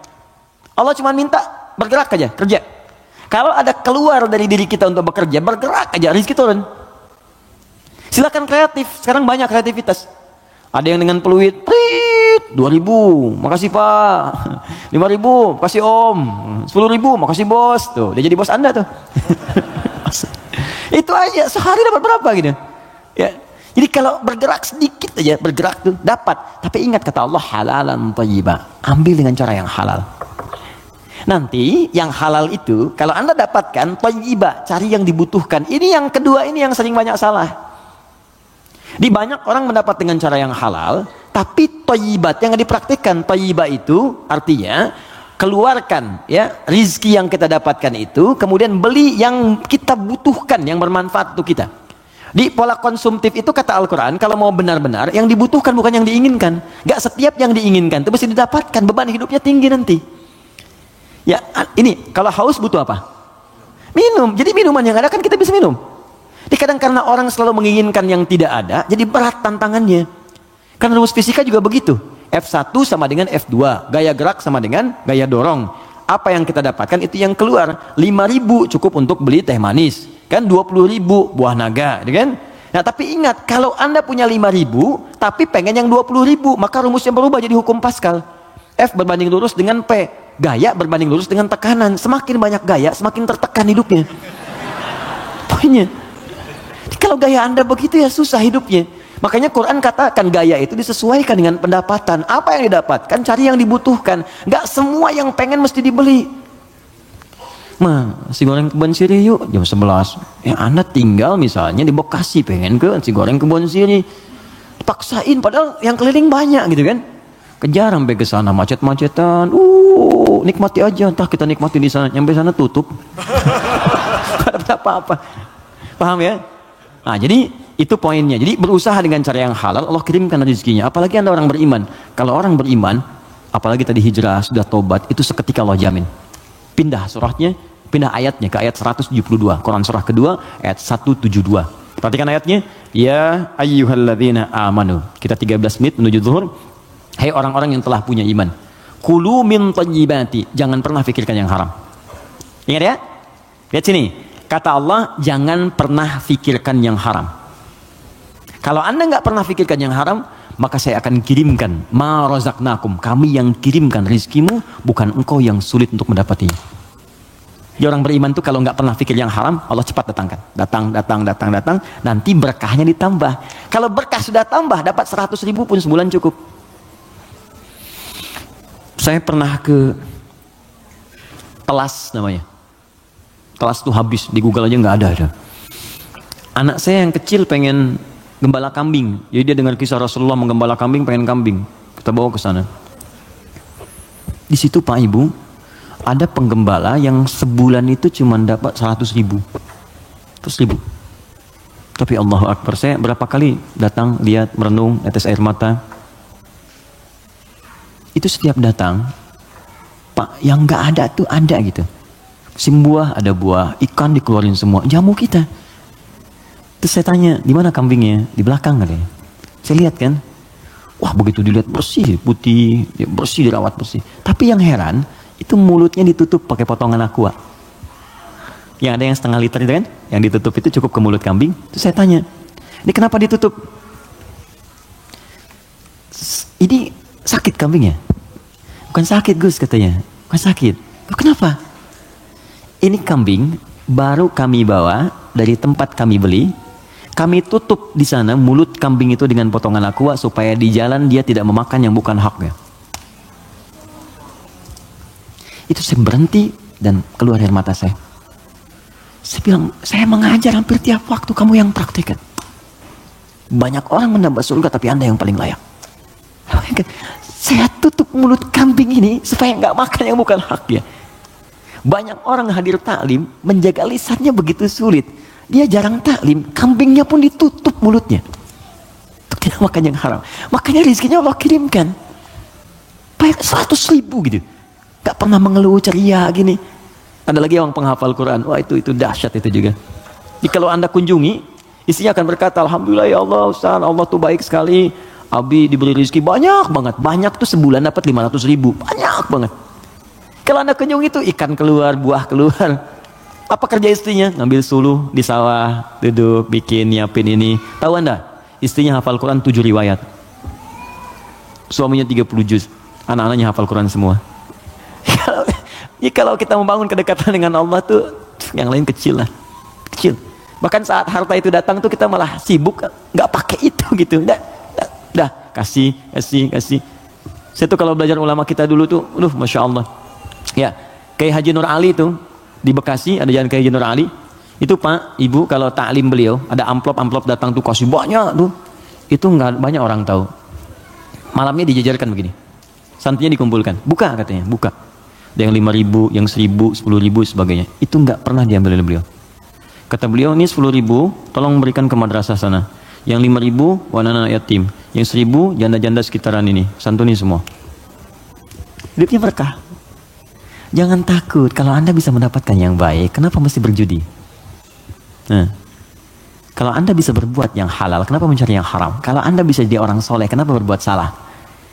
Speaker 1: Allah cuma minta bergerak aja, kerja. Kalau ada keluar dari diri kita untuk bekerja, bergerak aja, rezeki turun. Silakan kreatif, sekarang banyak kreativitas. Ada yang dengan peluit, 2.000, makasih Pak. 5.000, makasih Om. 10.000, makasih Bos. Tuh, dia jadi bos Anda tuh. Itu aja, sehari dapat berapa gitu. Ya. Jadi kalau bergerak sedikit aja, bergerak tuh dapat. Tapi ingat kata Allah, halalan thayyibah. Ambil dengan cara yang halal. Nanti yang halal itu kalau Anda dapatkan thayyibah, cari yang dibutuhkan. Ini yang kedua, ini yang sering banyak salah. Di banyak orang mendapat dengan cara yang halal, tapi thayyibat yang dipraktikkan. Thayyibah itu artinya keluarkan ya rizki yang kita dapatkan itu, kemudian beli yang kita butuhkan, yang bermanfaat untuk kita. Di pola konsumtif itu kata Al-Quran, kalau mau benar-benar yang dibutuhkan bukan yang diinginkan. Gak setiap yang diinginkan itu mesti didapatkan, beban hidupnya tinggi nanti. Ya ini kalau haus butuh apa? Minum. Jadi minuman yang ada kan kita bisa minum. Jadi kadang karena orang selalu menginginkan yang tidak ada, jadi berat tantangannya. Karena rumus fisika juga begitu. F1 sama dengan F2, gaya gerak sama dengan gaya dorong. Apa yang kita dapatkan itu yang keluar. 5.000 cukup untuk beli teh manis, kan 20.000 buah naga, kan? Nah tapi ingat, kalau Anda punya 5.000 tapi pengen yang 20.000, maka rumusnya berubah jadi hukum Pascal. F berbanding lurus dengan P, gaya berbanding lurus dengan tekanan. Semakin banyak gaya, semakin tertekan hidupnya. Poinnya, kalau gaya Anda begitu ya susah hidupnya. Makanya Quran katakan gaya itu disesuaikan dengan pendapatan. Apa yang didapatkan, cari yang dibutuhkan. Gak semua yang pengen mesti dibeli. Si goreng kebun sirih yuk jam 11. Anda tinggal misalnya di Bekasi, pengen ke si goreng kebun sirih, paksain padahal yang keliling banyak gitu kan. Kejar sampai ke sana macet-macetan. Nikmati aja, entah kita nikmati di sana, nyampe sana tutup. Gak dapat apa-apa. Paham ya? Nah, jadi itu poinnya. Jadi berusaha dengan cara yang halal, Allah kirimkan rezekinya. Apalagi Anda orang beriman. Kalau orang beriman, apalagi tadi hijrah, sudah tobat, itu seketika Allah jamin. Pindah surahnya, pindah ayatnya ke ayat 172. Quran surah kedua, ayat 172. Perhatikan ayatnya. Ya ayyuhalladzina amanu. Kita 13 menit menuju zuhur. Hai orang-orang yang telah punya iman. Kulu min thayyibati. Jangan pernah fikirkan yang haram. Ingat ya? Lihat sini. Kata Allah, jangan pernah fikirkan yang haram. Kalau Anda nggak pernah fikirkan yang haram, maka saya akan kirimkan ma razaqnakum. Kami yang kirimkan rizkimu, bukan engkau yang sulit untuk mendapatinya. Jadi orang beriman tuh kalau nggak pernah fikir yang haram, Allah cepat datangkan. Datang. Nanti berkahnya ditambah. Kalau berkah sudah tambah, dapat 100.000 pun sebulan cukup. Saya pernah ke Telas namanya. Telas tuh habis, di Google aja nggak ada. Anak saya yang kecil pengen gembala kambing, jadi dia dengar kisah Rasulullah menggembala kambing, pengen kambing, kita bawa ke sana. Di situ Pak Ibu, ada penggembala yang sebulan itu cuma dapat 100.000. Tapi Allahu Akbar, saya berapa kali datang, lihat, merenung, netes air mata. Itu setiap datang, Pak, yang nggak ada tuh ada gitu. Musim buah ada buah, ikan dikeluarin semua, jamu kita. Terus saya tanya, di mana kambingnya? Di belakang katanya. Saya lihat kan, wah begitu dilihat bersih, putih, bersih, dirawat bersih. Tapi yang heran, itu mulutnya ditutup pakai potongan aqua. Yang ada yang setengah liter itu kan, yang ditutup itu cukup ke mulut kambing. Terus saya tanya, ini kenapa ditutup? Ini sakit kambingnya? Bukan sakit Gus katanya, bukan sakit. Kenapa? Ini kambing baru kami bawa dari tempat kami beli, kami tutup di sana mulut kambing itu dengan potongan aqua supaya di jalan dia tidak memakan yang bukan haknya. Itu saya berhenti dan keluar air mata saya. Saya bilang, saya mengajar hampir tiap waktu, kamu yang praktekkan. Banyak orang mendapat surga tapi Anda yang paling layak. Saya tutup mulut kambing ini supaya nggak makan yang bukan haknya. Banyak orang hadir taklim, menjaga lisannya begitu sulit. Dia jarang taklim, kambingnya pun ditutup mulutnya. Untuk tidak makan yang haram. Makanya rezekinya Allah kirimkan. Baik 100.000 gitu. Gak pernah mengeluh ceria gini. Ada lagi orang penghafal Quran. Wah itu dahsyat itu juga. Jadi kalau Anda kunjungi, istrinya akan berkata, Alhamdulillah ya Allah Ustaz, Allah tuh baik sekali. Abi diberi rezeki banyak banget. Banyak tuh sebulan dapat 500.000. Banyak banget. Kalau Anda kunjungi itu ikan keluar, buah keluar. Apa kerja istrinya? Ngambil suluh di sawah, duduk, bikin, nyiapin ini. Tahu Anda? Istrinya hafal Quran 7 riwayat. Suaminya 30 juz. Anak-anaknya hafal Quran semua. Kalau kita membangun kedekatan dengan Allah tuh, yang lain kecil lah. Kecil. Bahkan saat harta itu datang tuh kita malah sibuk, nggak pakai itu gitu. Dah, kasih. Saya tuh kalau belajar ulama kita dulu tuh, Masya Allah. Ya, kayak Haji Nur Ali tuh, di Bekasi ada jalan kayak Haji Nur Ali. Itu Pak, Ibu kalau taklim beliau, ada amplop datang tuh kasih banyak tuh. Itu nggak banyak orang tahu. Malamnya dijajarkan begini. Santinya dikumpulkan. Buka katanya, buka. Ada yang 5.000, yang 1.000, 10.000 sebagainya. Itu nggak pernah diambil oleh beliau. Kata beliau, ini 10.000 tolong berikan ke madrasah sana. Yang 5.000 anak yatim. Yang 1.000 janda-janda sekitaran ini. Santuni semua. Hidupnya berkah. Jangan takut, kalau Anda bisa mendapatkan yang baik, kenapa mesti berjudi? Nah, kalau Anda bisa berbuat yang halal, kenapa mencari yang haram? Kalau Anda bisa jadi orang soleh, kenapa berbuat salah?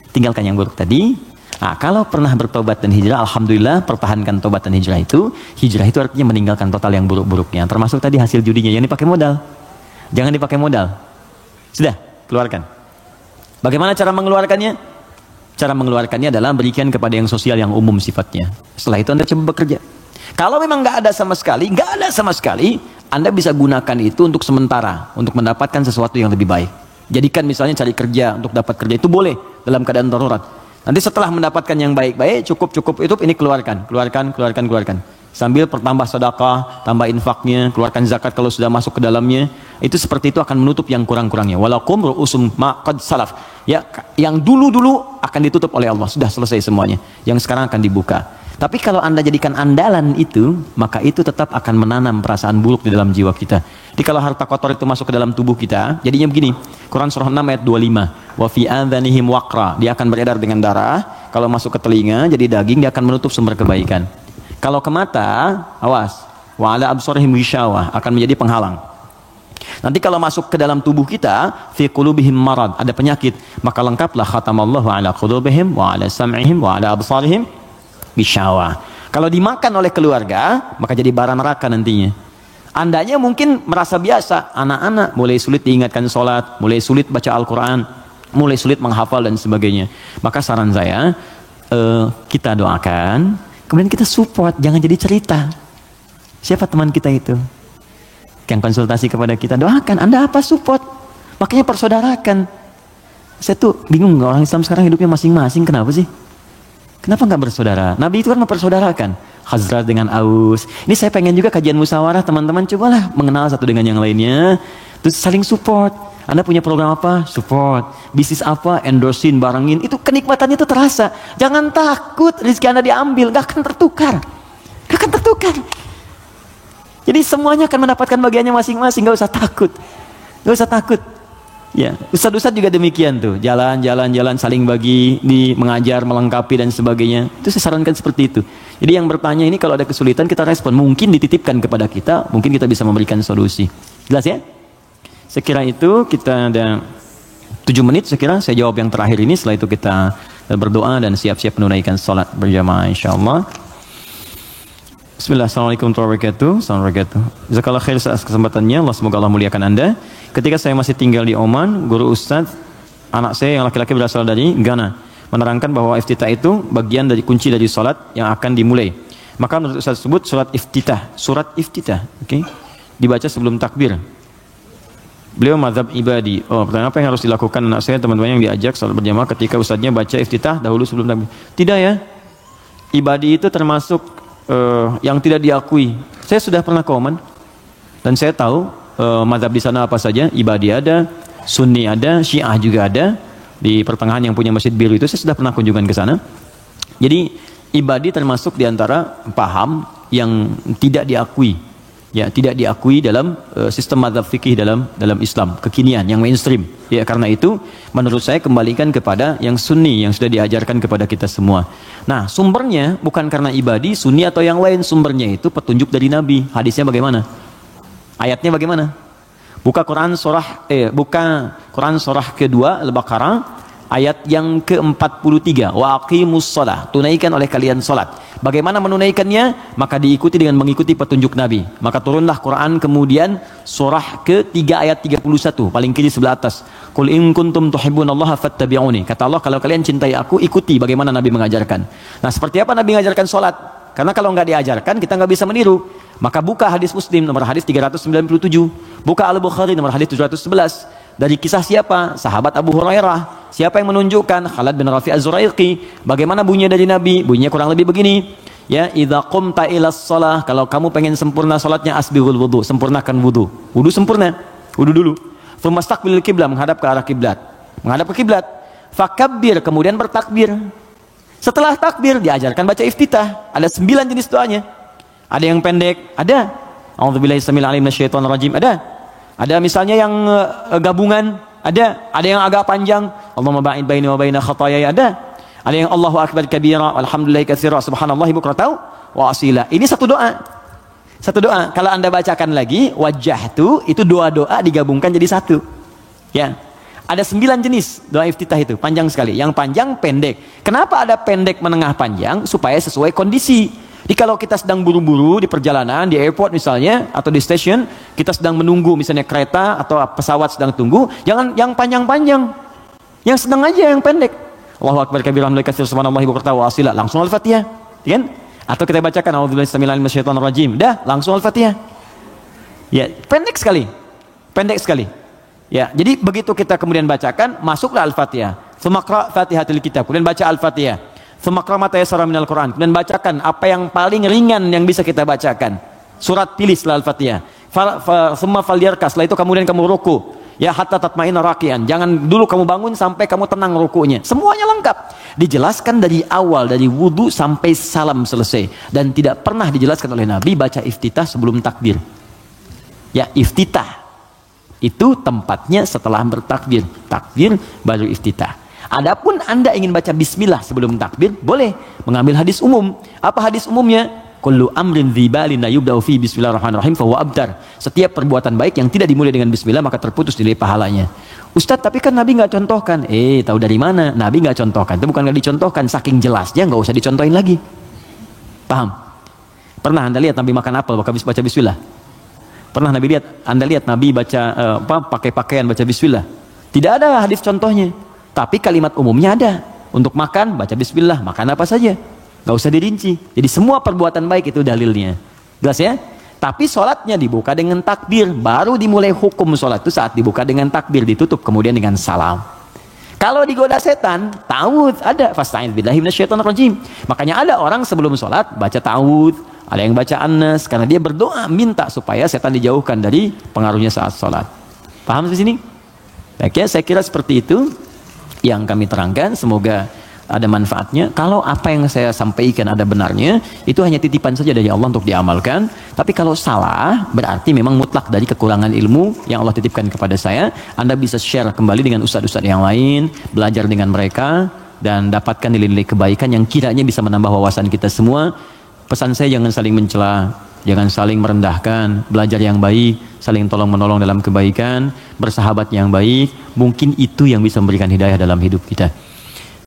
Speaker 1: Tinggalkan yang buruk tadi. Nah, kalau pernah bertobat dan hijrah, alhamdulillah, pertahankan tobat dan hijrah itu. Hijrah itu artinya meninggalkan total yang buruk-buruknya, termasuk tadi hasil judinya. Yang dipakai modal, jangan dipakai modal. Sudah, keluarkan. Bagaimana cara mengeluarkannya? Cara mengeluarkannya adalah berikan kepada yang sosial yang umum sifatnya. Setelah itu Anda coba bekerja. Kalau memang nggak ada sama sekali, Anda bisa gunakan itu untuk sementara, untuk mendapatkan sesuatu yang lebih baik. Jadikan misalnya cari kerja, untuk dapat kerja itu boleh dalam keadaan darurat. Nanti setelah mendapatkan yang baik-baik, cukup itu ini keluarkan. Sambil pertambah sedekah, tambah infaknya, keluarkan zakat kalau sudah masuk ke dalamnya. Itu seperti itu akan menutup yang kurang-kurangnya. Walakum ru'usum ma qad salaf. Ya, yang dulu-dulu akan ditutup oleh Allah. Sudah selesai semuanya. Yang sekarang akan dibuka. Tapi kalau Anda jadikan andalan itu, maka itu tetap akan menanam perasaan buruk di dalam jiwa kita. Jadi kalau harta kotor itu masuk ke dalam tubuh kita, jadinya begini. Quran surah 6 ayat 25. Wa fi adhanihim waqra. Dia akan beredar dengan darah. Kalau masuk ke telinga jadi daging, dia akan menutup sumber kebaikan. Kalau ke mata, awas. Wa ala absarihim ghishawah, akan menjadi penghalang. Nanti kalau masuk ke dalam tubuh kita, fi qulubihim marad, ada penyakit, maka lengkaplah khatamallahu ala qulubihim wa ala sam'ihim wa ala absarihim ghishawah. Kalau dimakan oleh keluarga, maka jadi bara neraka nantinya. Andanya mungkin merasa biasa, anak-anak mulai sulit diingatkan sholat, mulai sulit baca Al-Quran, mulai sulit menghafal dan sebagainya. Maka saran saya, kita doakan, kemudian kita support, jangan jadi cerita. Siapa teman kita itu? Yang konsultasi kepada kita, doakan. Anda apa? Support. Makanya persaudarakan. Saya tuh bingung, orang Islam sekarang hidupnya masing-masing, kenapa sih? Kenapa nggak bersaudara? Nabi itu kan mempersaudarakan. Khazraj dengan Aus. Ini saya pengen juga kajian musyawarah, teman-teman cobalah mengenal satu dengan yang lainnya. Terus saling support. Anda punya program apa? Support. Bisnis apa? Endorsein, barengin. Itu kenikmatannya itu terasa. Jangan takut rezeki Anda diambil, nggak akan tertukar. Nggak akan tertukar. Jadi semuanya akan mendapatkan bagiannya masing-masing, nggak usah takut. Nggak usah takut. Ya, ustadz-ustadz juga demikian tuh. Jalan, saling bagi, mengajar, melengkapi dan sebagainya. Itu saya sarankan seperti itu. Jadi yang bertanya ini kalau ada kesulitan kita respon. Mungkin dititipkan kepada kita, mungkin kita bisa memberikan solusi. Jelas ya? Sekira itu kita ada 7 menit sekira. Saya jawab yang terakhir ini. Setelah itu kita berdoa dan siap-siap menunaikan salat berjamaah insyaallah. Bismillah, assalamualaikum warahmatullahi wabarakatuh. Assalamualaikum. Jazakallah khair atas kesempatannya. Allah semoga Allah muliakan Anda. Ketika saya masih tinggal di Oman, guru ustadz, anak saya yang laki-laki berasal dari Ghana, menerangkan bahwa iftitah itu bagian dari kunci dari salat yang akan dimulai. Maka menurut ustadz tersebut salat iftitah, surat iftitah, oke, dibaca sebelum takbir. Beliau mazhab ibadi. Oh, pertanyaan apa yang harus dilakukan anak saya, teman-teman yang diajak salat berjamaah ketika ustadznya baca iftitah dahulu sebelum takbir? Tidak ya. Ibadi itu termasuk yang tidak diakui. Saya sudah pernah ke Oman dan saya tahu mazhab di sana apa saja. Ibadi ada, Sunni ada, Syiah juga ada. Di pertengahan yang punya Masjid Biru itu saya sudah pernah kunjungan ke sana. Jadi ibadi termasuk di antara paham yang tidak diakui. Ya, tidak diakui dalam sistem mazhab fikih dalam Islam kekinian yang mainstream. Ya, karena itu menurut saya kembalikan kepada yang Sunni yang sudah diajarkan kepada kita semua. Nah, sumbernya bukan karena ibadi, Sunni atau yang lain, sumbernya itu petunjuk dari Nabi. Hadisnya bagaimana? Ayatnya bagaimana? Buka Quran surah kedua Al-Baqarah ayat yang ke-43, wa aqimus shalah, tunaikan oleh kalian salat. Bagaimana menunaikannya? Maka diikuti dengan mengikuti petunjuk Nabi. Maka turunlah Quran kemudian surah ke-3 ayat 31, paling kiri sebelah atas. Qul in kuntum tuhibbunallaha fattabi'uni. Kata Allah, kalau kalian cintai aku, ikuti bagaimana Nabi mengajarkan. Nah, seperti apa Nabi mengajarkan salat? Karena kalau nggak diajarkan, kita nggak bisa meniru. Maka buka hadis Muslim nomor hadis 397, buka Al-Bukhari nomor hadis 711. Dari kisah siapa? Sahabat Abu Hurairah. Siapa yang menunjukkan? Khalid bin Rafi' Az-Zuraiqi. Bagaimana bunyinya dari Nabi? Bunyinya kurang lebih begini. Ya, idza qumta ilas shalah, kalau kamu pengen sempurna salatnya, asbighul wudu, sempurnakan wudu. Wudu sempurna. Wudu dulu. Tsumastaqbilil qiblah, menghadap ke arah kiblat. Menghadap ke kiblat. Fakabbir, kemudian bertakbir. Setelah takbir diajarkan baca iftitah. Ada 9 jenis doanya. Ada yang pendek, ada. A'udzubillahi samil alim minasyaitonir rajim, ada. Ada misalnya yang gabungan, ada yang agak panjang, Allahumma ba'id baini wa baina khataayaya, ada. Ada yang Allahu akbar kabira, walhamdulillahi katsira, subhanallahi bukratan wa asila. Ini satu doa. Satu doa. Kalau Anda bacakan lagi, wajjahtu, itu doa-doa digabungkan jadi satu. Ya. Ada 9 jenis doa iftitah itu, panjang sekali. Yang panjang, pendek. Kenapa ada pendek, menengah, panjang? Supaya sesuai kondisi. Jadi kalau kita sedang buru-buru di perjalanan, di airport misalnya, atau di stasiun, kita sedang menunggu misalnya kereta atau pesawat sedang tunggu, jangan yang panjang-panjang. Yang sedang aja yang pendek. Allahu akbar kabira, alhamdulillahi katsira, subhanallahi bukratan wa asila. Langsung Al-Fatihah. Kan? Atau kita bacakan a'udzubillahi samil alim minasyaitonir rajim. Dah, langsung Al-Fatihah. Ya, pendek sekali. Pendek sekali. Ya, jadi begitu kita kemudian bacakan, masuklah Al-Fatihah. Tsumaqra Fatihatul Kitab. Kemudian baca Al-Fatihah. Tsumaqra ma tayassara minal Quran. Kemudian bacakan apa yang paling ringan yang bisa kita bacakan. Surat pilih setelah Al-Fatihah. Tsumma falyarkas, setelah itu kemudian kamu ruku. Ya, hatta tatma'inna raki'an. Jangan dulu kamu bangun sampai kamu tenang rukunya. Semuanya lengkap. Dijelaskan dari awal, dari wudu sampai salam selesai. Dan tidak pernah dijelaskan oleh Nabi baca iftitah sebelum takbir. Ya, iftitah itu tempatnya setelah bertakbir. Takbir baru iftitah. Adapun Anda ingin baca bismillah sebelum takbir, boleh mengambil hadis umum. Apa hadis umumnya? Kullu amrin dzibalin la yubda'u fi bismillahirrahmanirrahim fa huwa abtar. Setiap perbuatan baik yang tidak dimulai dengan bismillah maka terputus nilai pahalanya. Ustaz, tapi kan Nabi nggak contohkan. Tahu dari mana? Nabi nggak contohkan. Itu bukan nggak dicontohkan, saking jelasnya nggak usah dicontohin lagi. Paham? Pernah Anda lihat Nabi makan apel habis baca bismillah? Pernah Anda lihat Nabi baca pakai pakaian baca bismillah? Tidak ada hadis contohnya. Tapi kalimat umumnya ada. Untuk makan, baca bismillah, makan apa saja. Gak usah dirinci. Jadi semua perbuatan baik itu dalilnya. Jelas ya? Tapi sholatnya dibuka dengan takbir. Baru dimulai hukum sholat itu saat dibuka dengan takbir. Ditutup kemudian dengan salam. Kalau digoda setan, ta'awudz ada. Fasta'idz billahi minasyaitonir rajim. Makanya ada orang sebelum sholat baca ta'awudz. Ada yang baca An-Nas. Karena dia berdoa minta supaya setan dijauhkan dari pengaruhnya saat sholat. Paham di sini? Baik ya, saya kira seperti itu yang kami terangkan, semoga ada manfaatnya. Kalau apa yang saya sampaikan ada benarnya, itu hanya titipan saja dari Allah untuk diamalkan. Tapi kalau salah, berarti memang mutlak dari kekurangan ilmu yang Allah titipkan kepada saya. Anda bisa share kembali dengan ustadz-ustadz yang lain, belajar dengan mereka, dan dapatkan nilai-nilai kebaikan yang kiranya bisa menambah wawasan kita semua. Pesan saya, jangan saling mencela, jangan saling merendahkan, belajar yang baik, saling tolong-menolong dalam kebaikan, bersahabat yang baik. Mungkin itu yang bisa memberikan hidayah dalam hidup kita.